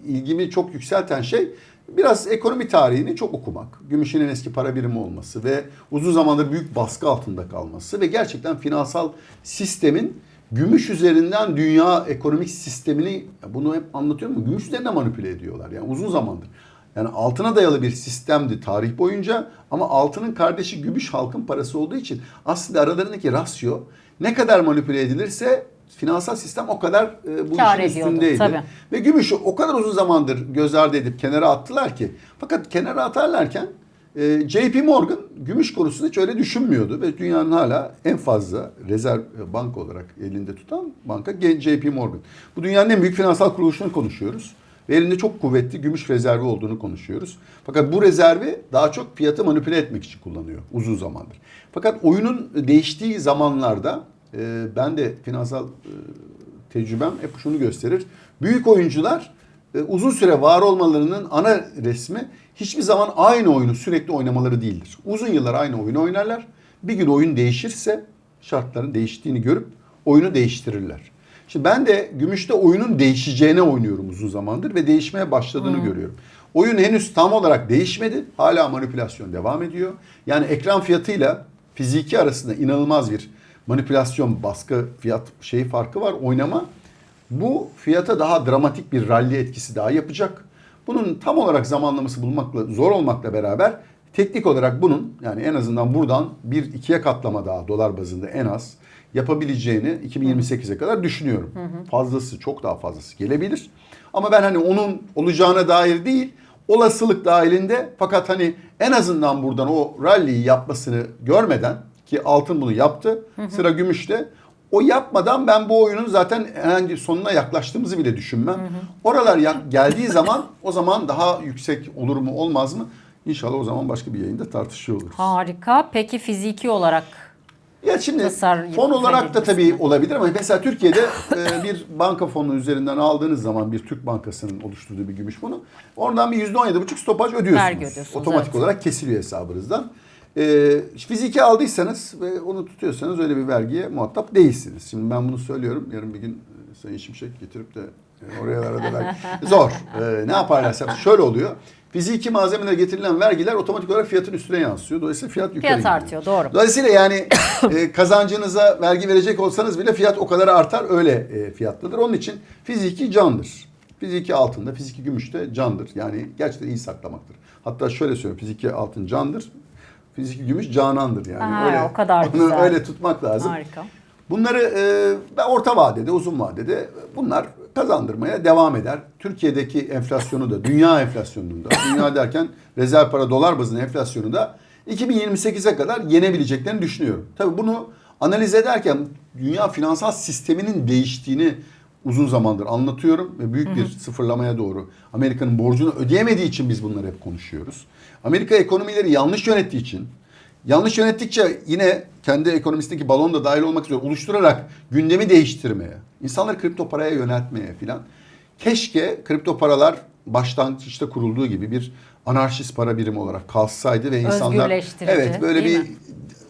ilgimi çok yükselten şey biraz ekonomi tarihini çok okumak, gümüşün en eski para birimi olması ve uzun zamandır büyük baskı altında kalması ve gerçekten finansal sistemin gümüş üzerinden dünya ekonomik sistemini, bunu hep anlatıyorum, gümüş üzerinden manipüle ediyorlar yani uzun zamandır. Yani altına dayalı bir sistemdi tarih boyunca ama altının kardeşi gümüş halkın parası olduğu için aslında aralarındaki rasyo ne kadar manipüle edilirse finansal sistem o kadar bu Kâr işin ediyordu, üstündeydi. tabii. Ve gümüşü o kadar uzun zamandır göz ardı edip kenara attılar ki. Fakat kenara atarlarken JP Morgan gümüş konusunda hiç öyle düşünmüyordu. Ve dünyanın hala en fazla rezerv banka olarak elinde tutan banka JP Morgan. Bu dünyanın en büyük finansal kuruluşunu konuşuyoruz. Ve elinde çok kuvvetli gümüş rezervi olduğunu konuşuyoruz. Fakat bu rezervi daha çok fiyatı manipüle etmek için kullanıyor uzun zamandır. Fakat oyunun değiştiği zamanlarda ben de finansal tecrübem hep şunu gösterir. Büyük oyuncular uzun süre var olmalarının ana resmi hiçbir zaman aynı oyunu sürekli oynamaları değildir. Uzun yıllar aynı oyunu oynarlar. Bir gün oyun değişirse şartların değiştiğini görüp oyunu değiştirirler. Şimdi ben de gümüşte oyunun değişeceğine oynuyorum uzun zamandır ve değişmeye başladığını görüyorum. Oyun henüz tam olarak değişmedi. Hala manipülasyon devam ediyor. Yani ekran fiyatıyla fiziki arasında inanılmaz bir manipülasyon, baskı, fiyat farkı var, oynama. Bu fiyata daha dramatik bir rally etkisi daha yapacak. Bunun tam olarak zamanlaması bulmakla zor olmakla beraber teknik olarak bunun yani en azından buradan 1-2'ye katlama daha dolar bazında en az yapabileceğini 2028'e kadar düşünüyorum. Fazlası, çok daha fazlası gelebilir. Ama ben hani onun olacağına dair değil, olasılık dahilinde fakat hani en azından buradan o rally'yi yapmasını görmeden ki altın bunu yaptı. Sıra gümüşte. O yapmadan ben bu oyunun zaten herhangi sonuna yaklaştığımızı bile düşünmem. Oralar geldiği zaman o zaman daha yüksek olur mu olmaz mı? İnşallah o zaman başka bir yayında tartışıyor oluruz. Harika. Peki fiziki olarak? Ya şimdi Tasarruf fon olarak da tabii edilmesine. olabilir ama mesela Türkiye'de bir banka fonu üzerinden aldığınız zaman bir Türk bankasının oluşturduğu bir gümüş fonu oradan bir %17,5 stopaj Vergi ödüyorsunuz. ödüyorsunuz, Otomatik evet. olarak kesiliyor hesabınızdan. Fiziki aldıysanız ve onu tutuyorsanız öyle bir vergiye muhatap değilsiniz. Şimdi ben bunu söylüyorum. Yarın bir gün Sayın Şimşek getirip de oralara da vergi. Zor. Ne yaparlarsa şöyle oluyor. Fiziki malzemelere getirilen vergiler otomatik olarak fiyatın üstüne yansıyor. Dolayısıyla fiyat yukarı Fiyat gidiyor. artıyor, doğru. Dolayısıyla yani kazancınıza vergi verecek olsanız bile fiyat o kadar artar öyle fiyatlıdır. Onun için fiziki candır. Fiziki altında, fiziki gümüşte candır. Yani gerçekten iyi saklamaktır. Hatta şöyle söyleyeyim, fiziki altın candır. Fiziki gümüş canandır yani. Ha, öyle, o kadar onu güzel. öyle tutmak lazım. Harika. Bunları orta vadede, uzun vadede bunlar kazandırmaya devam eder. Türkiye'deki enflasyonu da, dünya enflasyonunu da, dünya derken rezerv para dolar bazında enflasyonu da 2028'e kadar yenebileceklerini düşünüyorum. Tabii bunu analiz ederken dünya finansal sisteminin değiştiğini uzun zamandır anlatıyorum ve büyük bir sıfırlamaya doğru Amerika'nın borcunu ödeyemediği için biz bunları hep konuşuyoruz. Amerika ekonomileri yanlış yönettiği için yanlış yönettikçe yine kendi ekonomisindeki balon da dahil olmak üzere oluşturarak gündemi değiştirmeye, insanları kripto paraya yöneltmeye filan. Keşke kripto paralar başlangıçta kurulduğu gibi bir anarşist para birimi olarak kalsaydı ve insanlar Özgürleştirici, evet böyle değil bir mi?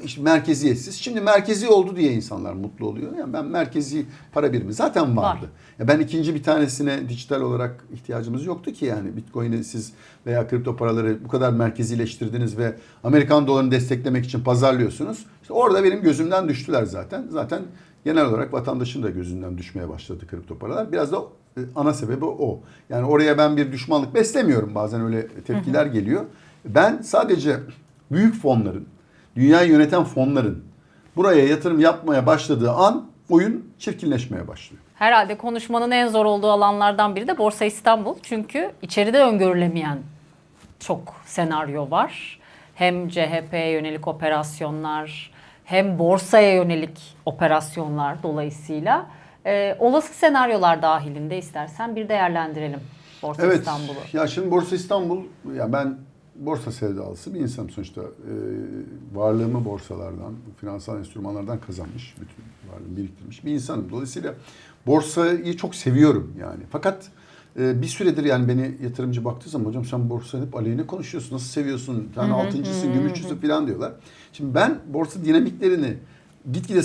işte merkeziyetsiz. Şimdi merkezi oldu diye insanlar mutlu oluyor. Yani ben merkezi para birimi zaten vardı. Var. Ya ben ikinci bir tanesine dijital olarak ihtiyacımız yoktu ki yani Bitcoin'i siz veya kripto paraları bu kadar merkezileştirdiniz ve Amerikan dolarını desteklemek için pazarlıyorsunuz. İşte orada benim gözümden düştüler zaten. Zaten genel olarak vatandaşın da gözünden düşmeye başladı kripto paralar. Biraz da ana sebebi o. Yani oraya ben bir düşmanlık beslemiyorum. Bazen öyle tepkiler geliyor. Ben sadece büyük fonların, dünyayı yöneten fonların buraya yatırım yapmaya başladığı an oyun çirkinleşmeye başlıyor. Herhalde konuşmanın en zor olduğu alanlardan biri de Borsa İstanbul. Çünkü içeride öngörülemeyen çok senaryo var. Hem CHP'ye yönelik operasyonlar hem borsaya yönelik operasyonlar dolayısıyla. Olası senaryolar dahilinde istersen bir değerlendirelim. Borsa Evet. İstanbul'u? Ya şimdi Borsa İstanbul, ya ben borsa sevdalısı bir insanım sonuçta. Varlığımı borsalardan, finansal enstrümanlardan kazanmış, bütün varlığımı biriktirmiş bir insanım. Dolayısıyla borsayı çok seviyorum yani. Fakat bir süredir yani beni yatırımcı baktığı zaman hocam sen borsayı hep aleyhine konuşuyorsun, nasıl seviyorsun, yani altıncısın, gümüşçüsün falan diyorlar. Şimdi ben borsa dinamiklerini gitgide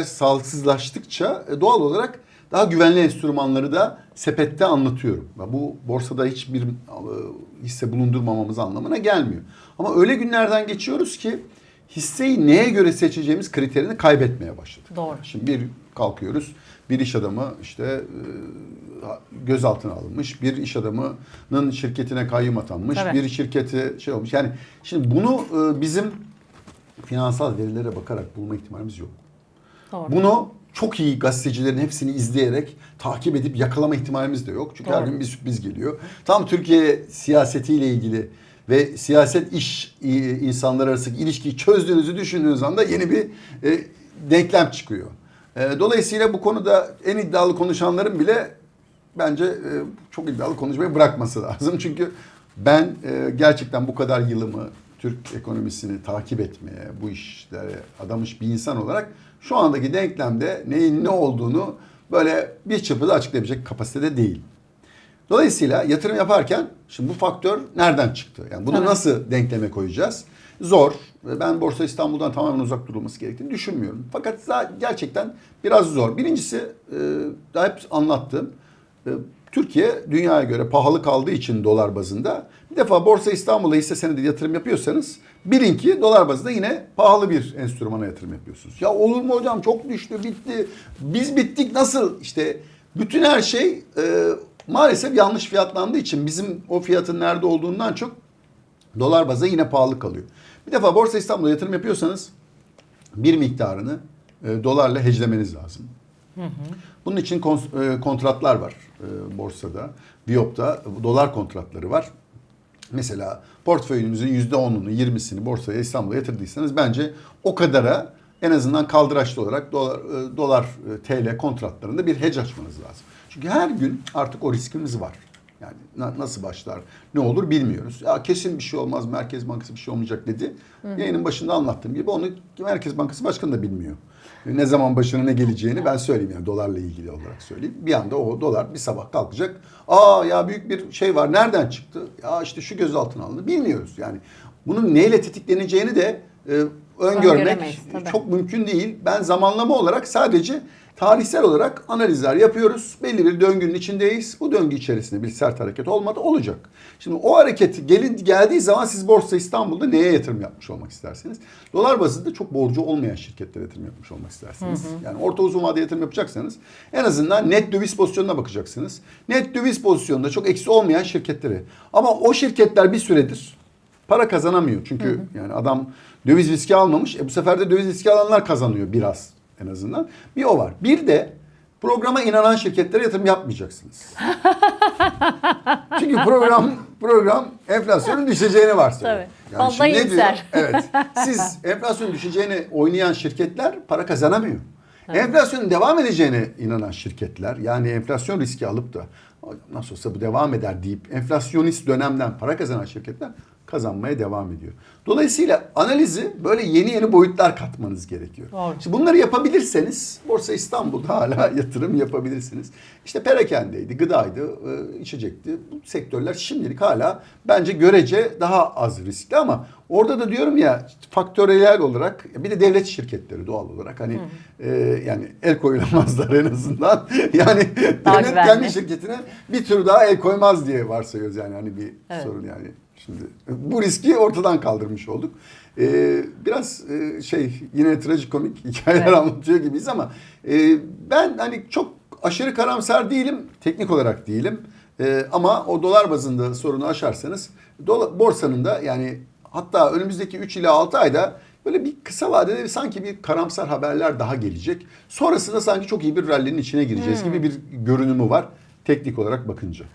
sağlıksızlaştıkça doğal olarak daha güvenli enstrümanları da sepette anlatıyorum. Bu borsada hiçbir hisse bulundurmamamız anlamına gelmiyor. Ama öyle günlerden geçiyoruz ki hisseyi neye göre seçeceğimiz kriterini kaybetmeye başladık. Doğru. Şimdi bir kalkıyoruz, bir iş adamı işte gözaltına alınmış, bir iş adamının şirketine kayyum atanmış, Tabii. bir şirketi şey olmuş. Yani şimdi bunu bizim finansal verilere bakarak bulma ihtimalimiz yok. Doğru. Bunu çok iyi gazetecilerin hepsini izleyerek takip edip yakalama ihtimalimiz de yok. Çünkü Doğru. her gün bir sürpriz geliyor. Tam Türkiye siyasetiyle ilgili ve siyaset iş insanlar arasındaki ilişkiyi çözdüğünüzü düşündüğünüz anda yeni bir denklem çıkıyor. Dolayısıyla bu konuda en iddialı konuşanların bile bence çok iddialı konuşmayı bırakması lazım. Çünkü ben gerçekten bu kadar yılımı Türk ekonomisini takip etmeye, bu işlere adamış bir insan olarak şu andaki denklemde neyin ne olduğunu böyle bir çırpıda açıklayabilecek kapasitede değil. Dolayısıyla yatırım yaparken şimdi bu faktör nereden çıktı? Yani bunu nasıl denkleme koyacağız? Zor. Ben Borsa İstanbul'dan tamamen uzak durulması gerektiğini düşünmüyorum. Fakat gerçekten biraz zor. Birincisi daha hep anlattığım Türkiye dünyaya göre pahalı kaldığı için dolar bazında bir defa Borsa İstanbul'a hisse senedi yatırım yapıyorsanız bilin ki dolar bazında yine pahalı bir enstrümana yatırım yapıyorsunuz. Ya olur mu hocam çok düştü bitti. Biz bittik nasıl? İşte bütün her şey maalesef yanlış fiyatlandığı için bizim o fiyatın nerede olduğundan çok dolar bazda yine pahalı kalıyor. Bir defa Borsa İstanbul'a yatırım yapıyorsanız bir miktarını dolarla hedgelemeniz lazım. Bunun için kontratlar var borsada. Viyop'ta dolar kontratları var. Mesela portföyünüzün %10'unu, 20'sini borsaya İstanbul'a yatırdıysanız bence o kadara en azından kaldıraçlı olarak dolar TL kontratlarında bir hedge açmanız lazım. Çünkü her gün artık o riskimiz var. Yani nasıl başlar, ne olur bilmiyoruz. Ya kesin bir şey olmaz, Merkez Bankası bir şey olmayacak dedi. Yayının başında anlattığım gibi onu Merkez Bankası Başkanı da bilmiyor. Ne zaman başına ne geleceğini ben söyleyeyim yani dolarla ilgili olarak söyleyeyim. Bir anda o dolar bir sabah kalkacak. Aa ya büyük bir şey var. Nereden çıktı? Ya işte şu gözaltına alındı. Bilmiyoruz yani. Bunun neyle tetikleneceğini de öngörmek çok mümkün değil. Ben zamanlama olarak sadece tarihsel olarak analizler yapıyoruz. Belli bir döngünün içindeyiz. Bu döngü içerisinde bir sert hareket olmadı olacak. Şimdi o hareket geldiği zaman siz Borsa İstanbul'da neye yatırım yapmış olmak istersiniz? Dolar bazında çok borcu olmayan şirketlere yatırım yapmış olmak istersiniz. Yani orta uzun vadeli yatırım yapacaksanız en azından net döviz pozisyonuna bakacaksınız. Net döviz pozisyonunda çok eksi olmayan şirketleri. Ama o şirketler bir süredir para kazanamıyor. Çünkü yani adam döviz riski almamış. Bu sefer de döviz riski alanlar kazanıyor biraz en azından. Bir o var. Bir de programa inanan şirketlere yatırım yapmayacaksınız. Çünkü program enflasyonun düşeceğini varsayıyor. Tabii. Yani Fazla iyimser. Evet. Siz enflasyonun düşeceğini oynayan şirketler para kazanamıyor. Enflasyonun devam edeceğine inanan şirketler yani enflasyon riski alıp da nasıl olsa bu devam eder deyip enflasyonist dönemden para kazanan şirketler kazanmaya devam ediyor. Dolayısıyla analizi böyle yeni boyutlar katmanız gerekiyor. Doğru. Şimdi bunları yapabilirseniz Borsa İstanbul'da hala yatırım yapabilirsiniz. İşte perakendeydi, gıdaydı, içecekti. Bu sektörler şimdilik hala bence görece daha az riskli ama orada da diyorum ya faktöriyel olarak bir de devlet şirketleri doğal olarak hani yani el koyulamazlar en azından. Yani devlet kendi şirketine bir tür daha el koymaz diye varsayıyoruz yani hani bir sorun yani. Şimdi bu riski ortadan kaldırmış olduk. Biraz yine trajikomik hikayeler anlatıyor gibiyiz ama ben hani çok aşırı karamsar değilim. Teknik olarak değilim. Ama o dolar bazında sorunu aşarsanız borsanın da yani hatta önümüzdeki 3 ila 6 ayda böyle bir kısa vadede sanki bir karamsar haberler daha gelecek. Sonrasında sanki çok iyi bir rallinin içine gireceğiz gibi bir görünümü var teknik olarak bakınca.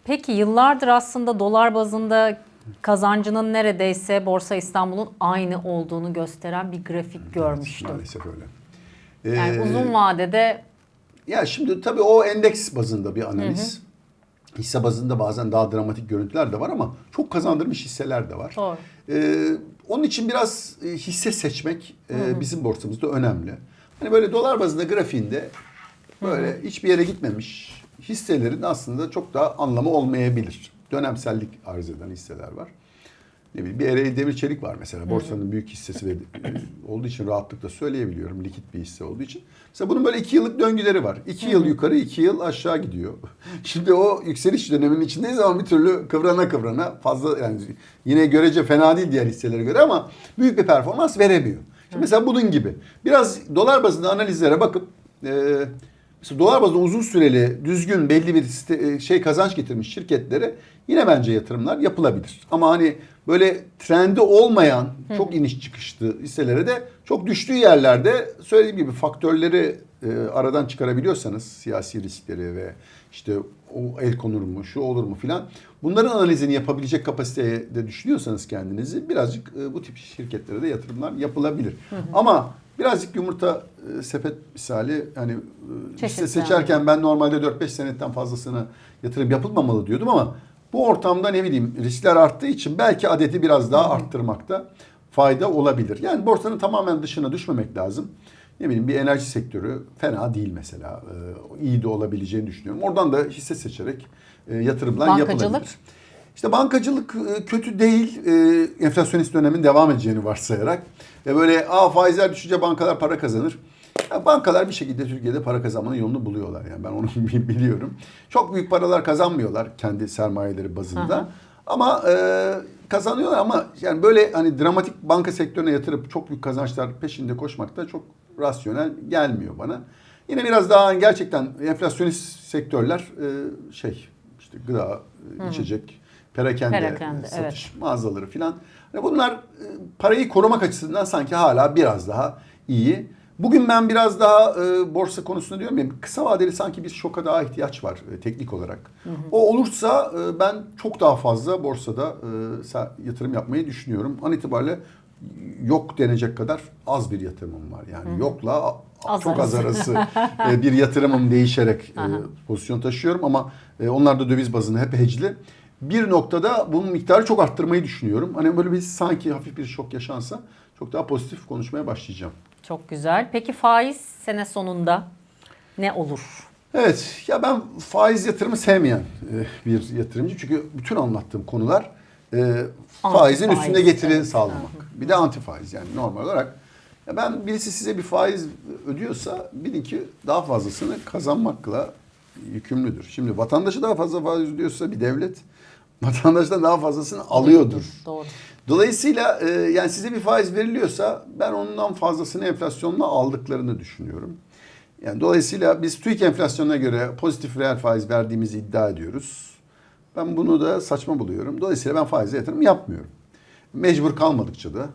Peki yıllardır aslında dolar bazında kazancının neredeyse Borsa İstanbul'un aynı olduğunu gösteren bir grafik görmüştüm. Maalesef öyle. Yani uzun vadede... Ya şimdi tabii o endeks bazında bir analiz. hisse bazında bazen daha dramatik görüntüler de var ama çok kazandırmış hisseler de var. Doğru. Onun için biraz hisse seçmek bizim borsamızda önemli. Hani böyle dolar bazında grafiğinde böyle hiçbir yere gitmemiş hisselerin aslında çok daha anlamı olmayabilir. Dönemsellik arz eden hisseler var. Ne bileyim, bir Ereğli Demir Çelik var mesela. Borsanın büyük hissesi ve olduğu için rahatlıkla söyleyebiliyorum. Likit bir hisse olduğu için. Mesela bunun böyle 2 yıllık döngüleri var. 2 yıl yukarı, 2 yıl aşağı gidiyor. Şimdi o yükseliş döneminin içindeyiz ama bir türlü kıvrana fazla, yani yine görece fena değil diğer hisselere göre ama büyük bir performans veremiyor. Şimdi mesela bunun gibi. Biraz dolar bazında analizlere bakıp mesela dolar bazında uzun süreli, düzgün, belli bir kazanç getirmiş şirketlere yine bence yatırımlar yapılabilir. Ama hani böyle trendi olmayan, çok iniş çıkışlı hisselere de çok düştüğü yerlerde söylediğim gibi faktörleri aradan çıkarabiliyorsanız, siyasi riskleri ve işte o el konur mu, şu olur mu filan, bunların analizini yapabilecek kapasiteye de düşünüyorsanız kendinizi, birazcık bu tip şirketlere de yatırımlar yapılabilir. Ama birazcık yumurta sepet misali, hani hisse seçerken ben normalde 4-5 senetten fazlasına yatırım yapılmamalı diyordum ama bu ortamda ne bileyim riskler arttığı için belki adeti biraz daha arttırmakta fayda olabilir. Yani borsanın tamamen dışına düşmemek lazım. Ne bileyim, bir enerji sektörü fena değil mesela. İyi de olabileceğini düşünüyorum. Oradan da hisse seçerek yatırımlar yapılabilir. İşte bankacılık kötü değil. Enflasyonist dönemin devam edeceğini varsayarak. Böyle faizler düşünce bankalar para kazanır. Ya bankalar bir şekilde Türkiye'de para kazanmanın yolunu buluyorlar. Yani ben onu biliyorum. Çok büyük paralar kazanmıyorlar kendi sermayeleri bazında. Aha. Ama kazanıyorlar ama yani böyle hani dramatik banka sektörüne yatırıp çok büyük kazançlar peşinde koşmak da çok rasyonel gelmiyor bana. Yine biraz daha gerçekten enflasyonist sektörler işte gıda, içecek, perakende satış mağazaları filan. Yani bunlar parayı korumak açısından sanki hala biraz daha iyi. Bugün ben biraz daha borsa konusunda diyorum ya, kısa vadeli sanki bir şoka daha ihtiyaç var teknik olarak. O olursa ben çok daha fazla borsada yatırım yapmayı düşünüyorum. An itibariyle yok denecek kadar az bir yatırımım var. Yani yokla çok az arası bir yatırımım değişerek pozisyon taşıyorum ama onlar da döviz bazında hep hedge'li. Bir noktada bunun miktarı çok arttırmayı düşünüyorum. Hani böyle bir sanki hafif bir şok yaşansa çok daha pozitif konuşmaya başlayacağım. Çok güzel. Peki faiz sene sonunda ne olur? Evet, ya ben faiz yatırımı sevmeyen bir yatırımcı. Çünkü bütün anlattığım konular faizin üstünde getiri sağlamak. Bir de anti faiz, yani normal olarak. Ya ben, birisi size bir faiz ödüyorsa bilin ki daha fazlasını kazanmakla yükümlüdür. Şimdi vatandaşı daha fazla faiz ödüyorsa bir devlet vatandaştan daha fazlasını alıyordur. Doğru. Dolayısıyla yani size bir faiz veriliyorsa ben ondan fazlasını enflasyonla aldıklarını düşünüyorum. Yani dolayısıyla biz TÜİK enflasyonuna göre pozitif reel faiz verdiğimizi iddia ediyoruz. Ben bunu da saçma buluyorum. Dolayısıyla ben faize yatırım yapmıyorum. Mecbur kalmadıkça da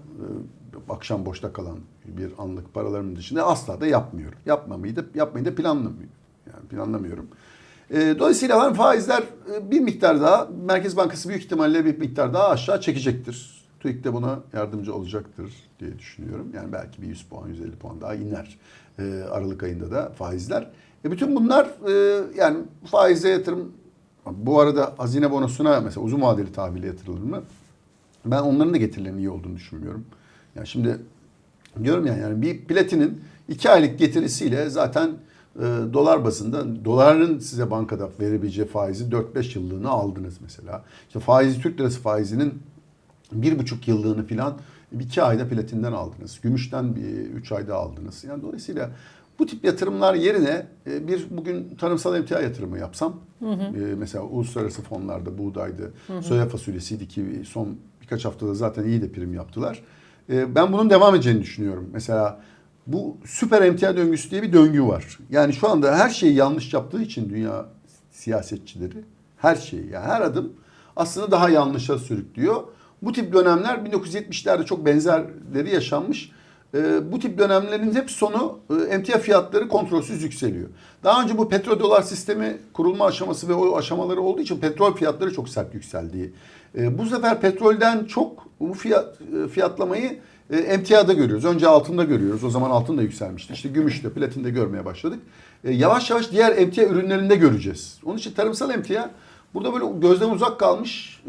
akşam boşta kalan bir anlık paralarımın dışında asla da yapmıyorum. Yapmayı da planlamıyorum. Dolayısıyla ben faizler bir miktar daha, Merkez Bankası büyük ihtimalle bir miktar daha aşağı çekecektir. TÜİK de buna yardımcı olacaktır diye düşünüyorum. Yani belki bir 100 puan, 150 puan daha iner Aralık ayında da faizler. Bütün bunlar yani faize yatırım, bu arada hazine bonosuna mesela uzun vadeli tahvile yatırılır mı? Ben onların da getirilerinin iyi olduğunu düşünmüyorum. Yani şimdi diyorum yani bir platinin 2 aylık getirisiyle zaten dolar bazında doların size bankada verebileceği faizi 4-5 yıllığını aldınız mesela. İşte faizi, Türk lirası faizinin 1,5 yıllığını filan 2 ayda platinden aldınız. Gümüşten 3 ayda aldınız. Yani dolayısıyla bu tip yatırımlar yerine bugün tarımsal emtia yatırımı yapsam, mesela uluslararası fonlarda buğdaydı, soya fasulyesiydi ki son birkaç haftada zaten iyi de prim yaptılar. Ben bunun devam edeceğini düşünüyorum. Mesela bu süper emtia döngüsü diye bir döngü var. Yani şu anda her şeyi yanlış yaptığı için dünya siyasetçileri, her şeyi, yani her adım aslında daha yanlışa sürüklüyor. Bu tip dönemler 1970'lerde çok benzerleri yaşanmış. Bu tip dönemlerin hep sonu emtia fiyatları kontrolsüz yükseliyor. Daha önce bu petrodolar sistemi kurulma aşaması ve o aşamaları olduğu için petrol fiyatları çok sert yükseldi. Bu sefer petrolden çok bu fiyatlamayı emtiada görüyoruz. Önce altında görüyoruz. O zaman altın da yükselmişti. İşte gümüşte, platinde görmeye başladık. Yavaş yavaş diğer emtia ürünlerinde göreceğiz. Onun için tarımsal emtia Burada böyle gözden uzak kalmış,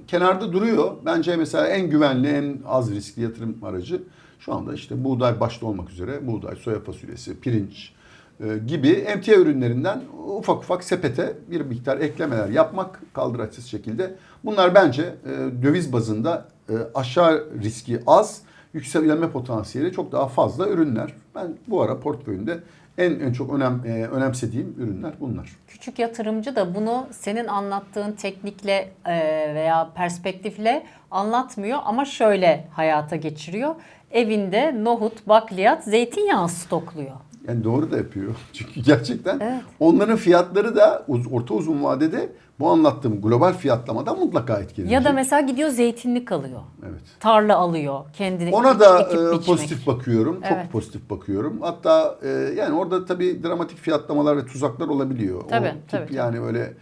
kenarda duruyor. Bence mesela en güvenli, en az riskli yatırım aracı şu anda işte buğday başta olmak üzere buğday, soya fasulyesi, pirinç gibi emtia ürünlerinden ufak ufak sepete bir miktar eklemeler yapmak kaldıraçsız şekilde. Bunlar bence döviz bazında aşağı riski az, yükselme potansiyeli çok daha fazla ürünler. Ben bu ara portföyümde en çok önemsediğim ürünler bunlar. Küçük yatırımcı da bunu senin anlattığın teknikle veya perspektifle anlatmıyor ama şöyle hayata geçiriyor. Evinde nohut, bakliyat, zeytinyağı stokluyor. Yani doğru da yapıyor. Çünkü gerçekten Evet. onların fiyatları da orta uzun vadede bu anlattığım global fiyatlamadan mutlaka etkilenecek. Ya da mesela gidiyor zeytinlik alıyor. Evet. Tarla alıyor. Kendini Ona da ekip biçmek. pozitif bakıyorum. Çok Evet. pozitif bakıyorum. Hatta yani orada tabii dramatik fiyatlamalar ve tuzaklar olabiliyor. Tabii, o tip tabii. yani böyle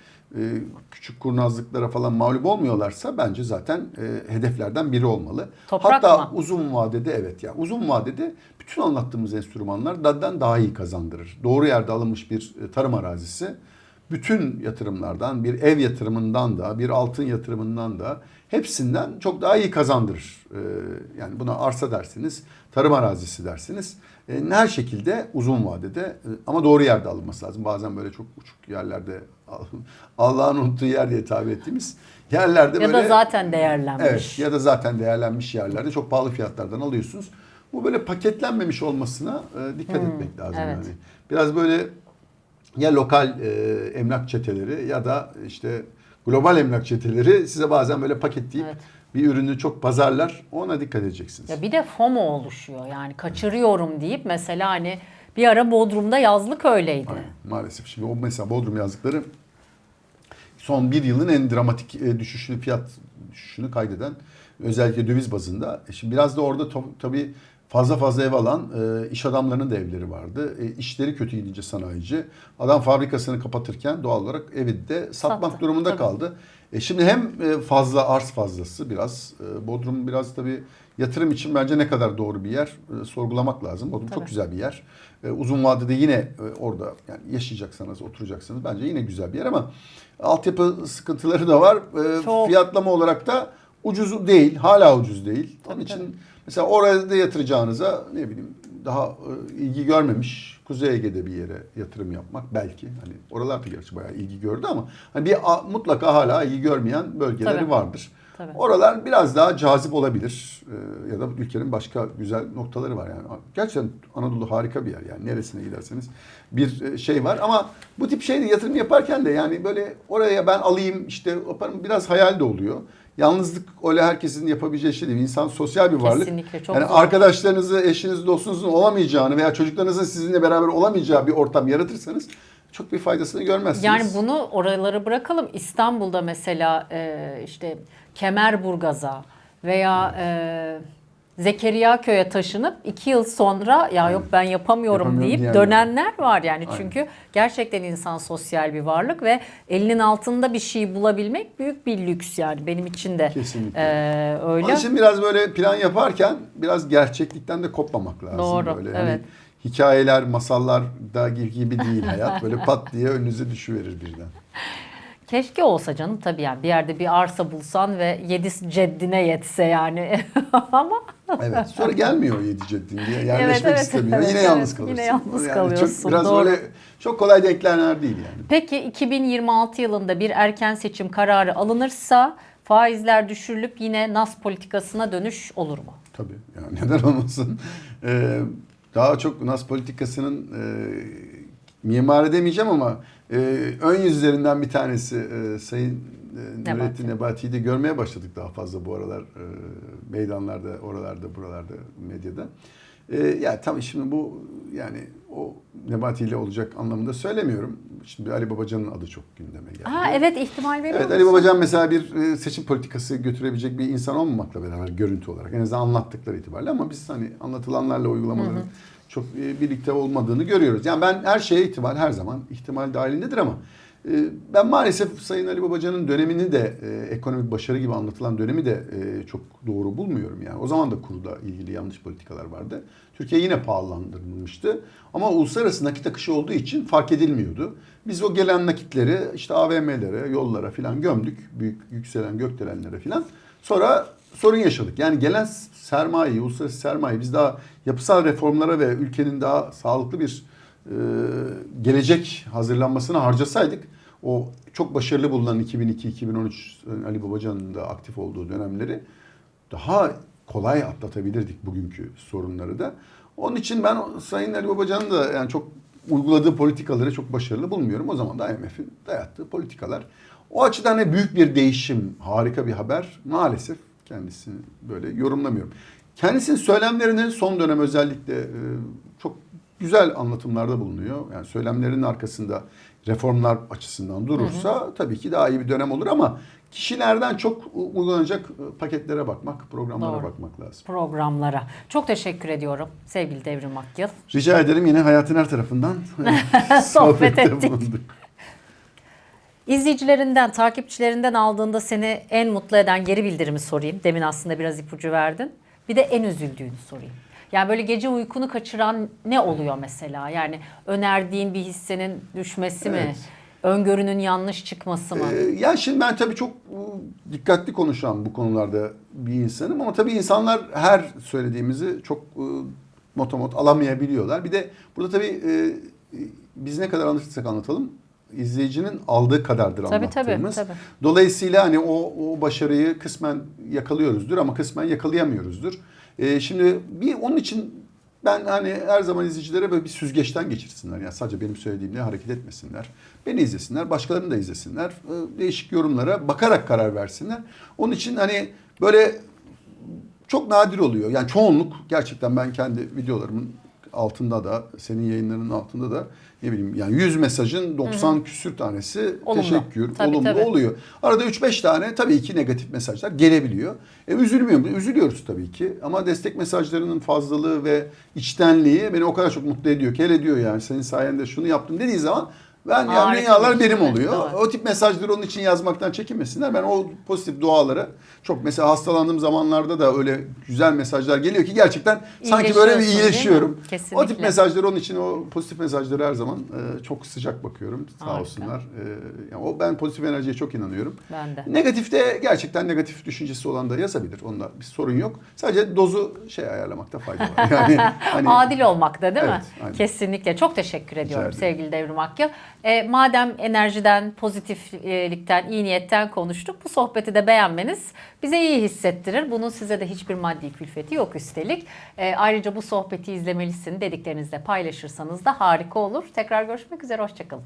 küçük kurnazlıklara falan mağlup olmuyorlarsa bence zaten hedeflerden biri olmalı. Toprak Hatta mı? uzun vadede evet yani uzun vadede bütün anlattığımız enstrümanlar daha iyi kazandırır. Doğru yerde alınmış bir tarım arazisi bütün yatırımlardan, bir ev yatırımından da, bir altın yatırımından da hepsinden çok daha iyi kazandırır. Yani buna arsa dersiniz, tarım arazisi dersiniz. Her şekilde uzun vadede ama doğru yerde alınması lazım. Bazen böyle çok uçuk yerlerde Allah'ın unuttuğu yer diye tabir ettiğimiz yerlerde Ya böyle... da zaten değerlenmiş. Evet ya da zaten değerlenmiş yerlerde çok pahalı fiyatlardan alıyorsunuz. Bu böyle paketlenmemiş olmasına dikkat etmek lazım. evet. Yani biraz böyle ya lokal emlak çeteleri ya da işte global emlak çeteleri size bazen böyle paketleyip Evet. bir ürünü çok pazarlar. Ona dikkat edeceksiniz. Ya bir de FOMO oluşuyor. Yani kaçırıyorum deyip mesela hani bir ara Bodrum'da yazlık öyleydi. Aynen, maalesef. Şimdi o mesela Bodrum yazlıkları son bir yılın en dramatik fiyat düşüşünü kaydeden özellikle döviz bazında. Şimdi biraz da orada tabii fazla ev alan iş adamlarının da evleri vardı. İşleri kötü gidince sanayici. Adam fabrikasını kapatırken doğal olarak evi de satmak Sattı, durumunda tabii. kaldı. Şimdi hem fazla arz fazlası biraz. Bodrum biraz tabii yatırım için bence ne kadar doğru bir yer sorgulamak lazım. Bodrum çok Tabii. güzel bir yer. Uzun vadede yine orada yani yaşayacaksanız, oturacaksınız bence yine güzel bir yer ama altyapı sıkıntıları da var. Çok. Fiyatlama olarak da ucuz değil. Hala ucuz değil. Onun Tabii, için tabii. mesela oraya da yatıracağınıza ne bileyim daha ilgi görmemiş Kuzey Ege'de bir yere yatırım yapmak belki. Hani oralar da gerçi bayağı ilgi gördü ama hani mutlaka hala ilgi görmeyen bölgeleri Tabii. vardır. Tabii. Oralar biraz daha cazip olabilir. Ya da ülkenin başka güzel noktaları var yani. Gerçekten Anadolu harika bir yer yani. Neresine giderseniz bir şey var ama bu tip şeyde yatırım yaparken de yani böyle oraya ben alayım işte yaparım biraz hayal de oluyor. Yalnızlık öyle herkesin yapabileceği şey değil. İnsan sosyal bir varlık. Kesinlikle, çok yani zor. arkadaşlarınızı, eşinizi, dostunuzun olamayacağını veya çocuklarınızın sizinle beraber olamayacağı bir ortam yaratırsanız çok bir faydasını görmezsiniz. Yani bunu oraları bırakalım. İstanbul'da mesela işte Kemerburgaz'a veya Zekeriyaköy'e taşınıp 2 yıl sonra ya yok ben yapamıyorum deyip diyenler. dönenler var yani. Aynen. Çünkü gerçekten insan sosyal bir varlık ve elinin altında bir şey bulabilmek büyük bir lüks yani. Benim için de Kesinlikle. öyle. Onun için biraz böyle plan yaparken biraz gerçeklikten de kopmamak lazım. Doğru, Böyle. evet. Hani hikayeler, masallarda gibi değil hayat. Böyle pat diye önünüze düşüverir birden. Keşke olsa canım tabii yani bir yerde bir arsa bulsan ve 7 ceddine yetse yani ama Evet. Sonra gelmiyor o 7 ceddin diye. Yerleşmek Evet, evet, istemiyor. evet, Yine evet. yalnız kalırsın. Yine yalnız Yani kalıyorsun, Çok, biraz doğru. böyle çok kolay denklemler değil yani. Peki 2026 yılında bir erken seçim kararı alınırsa faizler düşürülüp yine nas politikasına dönüş olur mu? Tabii. Yani neden olmasın? Daha çok nas politikasının mimarı demeyeceğim ama ön yüzlerinden bir tanesi Sayın Nurettin Nebati'yi de görmeye başladık daha fazla bu aralar meydanlarda, oralarda, buralarda, medyada. Ya tabii şimdi bu yani o Nebati ile olacak anlamında söylemiyorum. Şimdi Ali Babacan'ın adı çok gündeme geldi. Ha evet ihtimal veriyor Evet musun? Ali Babacan mesela bir seçim politikası götürebilecek bir insan olmamakla beraber görüntü olarak en azından anlattıkları itibariyle ama biz hani anlatılanlarla uygulamaların çok birlikte olmadığını görüyoruz. Yani ben her şeye her zaman ihtimal dahilindedir ama Ben maalesef Sayın Ali Babacan'ın dönemini de ekonomik başarı gibi anlatılan dönemi de çok doğru bulmuyorum. Yani o zaman da kurla ilgili yanlış politikalar vardı. Türkiye yine pahalandırılmıştı. Ama uluslararası nakit akışı olduğu için fark edilmiyordu. Biz o gelen nakitleri işte AVM'lere, yollara filan gömdük. Büyük yükselen gökdelenlere filan. Sonra sorun yaşadık. Yani gelen sermayeyi, uluslararası sermayeyi biz daha yapısal reformlara ve ülkenin daha sağlıklı bir gelecek hazırlanmasına harcasaydık, o çok başarılı bulunan 2002-2013 Ali Babacan'ın da aktif olduğu dönemleri daha kolay atlatabilirdik bugünkü sorunları da. Onun için ben Sayın Ali Babacan'ın da yani çok uyguladığı politikaları çok başarılı bulmuyorum. O zaman da IMF'in dayattığı politikalar. O açıdan büyük bir değişim, harika bir haber. Maalesef kendisini böyle yorumlamıyorum. Kendisinin söylemlerini son dönem özellikle çok güzel anlatımlarda bulunuyor. Yani söylemlerinin arkasında reformlar açısından durursa tabii ki daha iyi bir dönem olur ama kişilerden çok uygulanacak paketlere bakmak, programlara Doğru. bakmak lazım. Programlara. Çok teşekkür ediyorum sevgili Devrim Akyıl. Rica ederim, yine hayatın her tarafından Sohbet sohbette ettik. bulunduk. İzleyicilerinden, takipçilerinden aldığında seni en mutlu eden geri bildirimi sorayım. Demin aslında biraz ipucu verdin. Bir de en üzüldüğünü sorayım. Yani böyle gece uykunu kaçıran ne oluyor mesela? Yani önerdiğin bir hissenin düşmesi mi? Evet. Öngörünün yanlış çıkması mı? Ya şimdi ben tabii çok dikkatli konuşan bu konularda bir insanım ama tabii insanlar her söylediğimizi çok motomot alamayabiliyorlar. Bir de burada tabii biz ne kadar anlatırsak anlatalım, izleyicinin aldığı kadardır anlattığımız. Tabii. Dolayısıyla hani o başarıyı kısmen yakalıyoruzdur ama kısmen yakalayamıyoruzdur. Şimdi onun için ben hani her zaman izleyicilere böyle bir süzgeçten geçirsinler. Yani sadece benim söylediğimle hareket etmesinler. Beni izlesinler, başkalarını da izlesinler. Değişik yorumlara bakarak karar versinler. Onun için hani böyle çok nadir oluyor. Yani çoğunluk gerçekten ben kendi videolarımın altında da, senin yayınlarının altında da ne bileyim yani 100 mesajın 90 küsür tanesi Olumlu. teşekkür, Tabii, olumlu tabii. oluyor. Arada 3-5 tane tabii ki negatif mesajlar gelebiliyor. Üzülüyoruz tabii ki ama destek mesajlarının fazlalığı ve içtenliği beni o kadar çok mutlu ediyor ki, hele diyor yani senin sayende şunu yaptım dediği zaman ben yani Harika dünyalar bir şey, benim evet, oluyor. doğru. O tip mesajları onun için yazmaktan çekinmesinler. Ben o pozitif dualara çok, mesela hastalandığım zamanlarda da öyle güzel mesajlar geliyor ki gerçekten sanki böyle bir İyileşiyorsun, değil mi? iyileşiyorum. Kesinlikle. O tip mesajlar onun için, o pozitif mesajları her zaman çok sıcak bakıyorum. Sağ Harika. olsunlar. Yani ben pozitif enerjiye çok inanıyorum. Ben de. Negatifte gerçekten negatif düşüncesi olan da yazabilir. Onda bir sorun yok. Sadece dozu ayarlamakta fayda var. Yani hani Adil olmakta değil mi? Evet, aynen. Kesinlikle. Çok teşekkür ediyorum ederim. sevgili Devrim Akyıl. Madem enerjiden, pozitiflikten, iyi niyetten konuştuk, bu sohbeti de beğenmeniz bize iyi hissettirir. Bunun size de hiçbir maddi külfeti yok üstelik. Ayrıca bu sohbeti izlemelisin dediklerinizle paylaşırsanız da harika olur. Tekrar görüşmek üzere, hoşçakalın.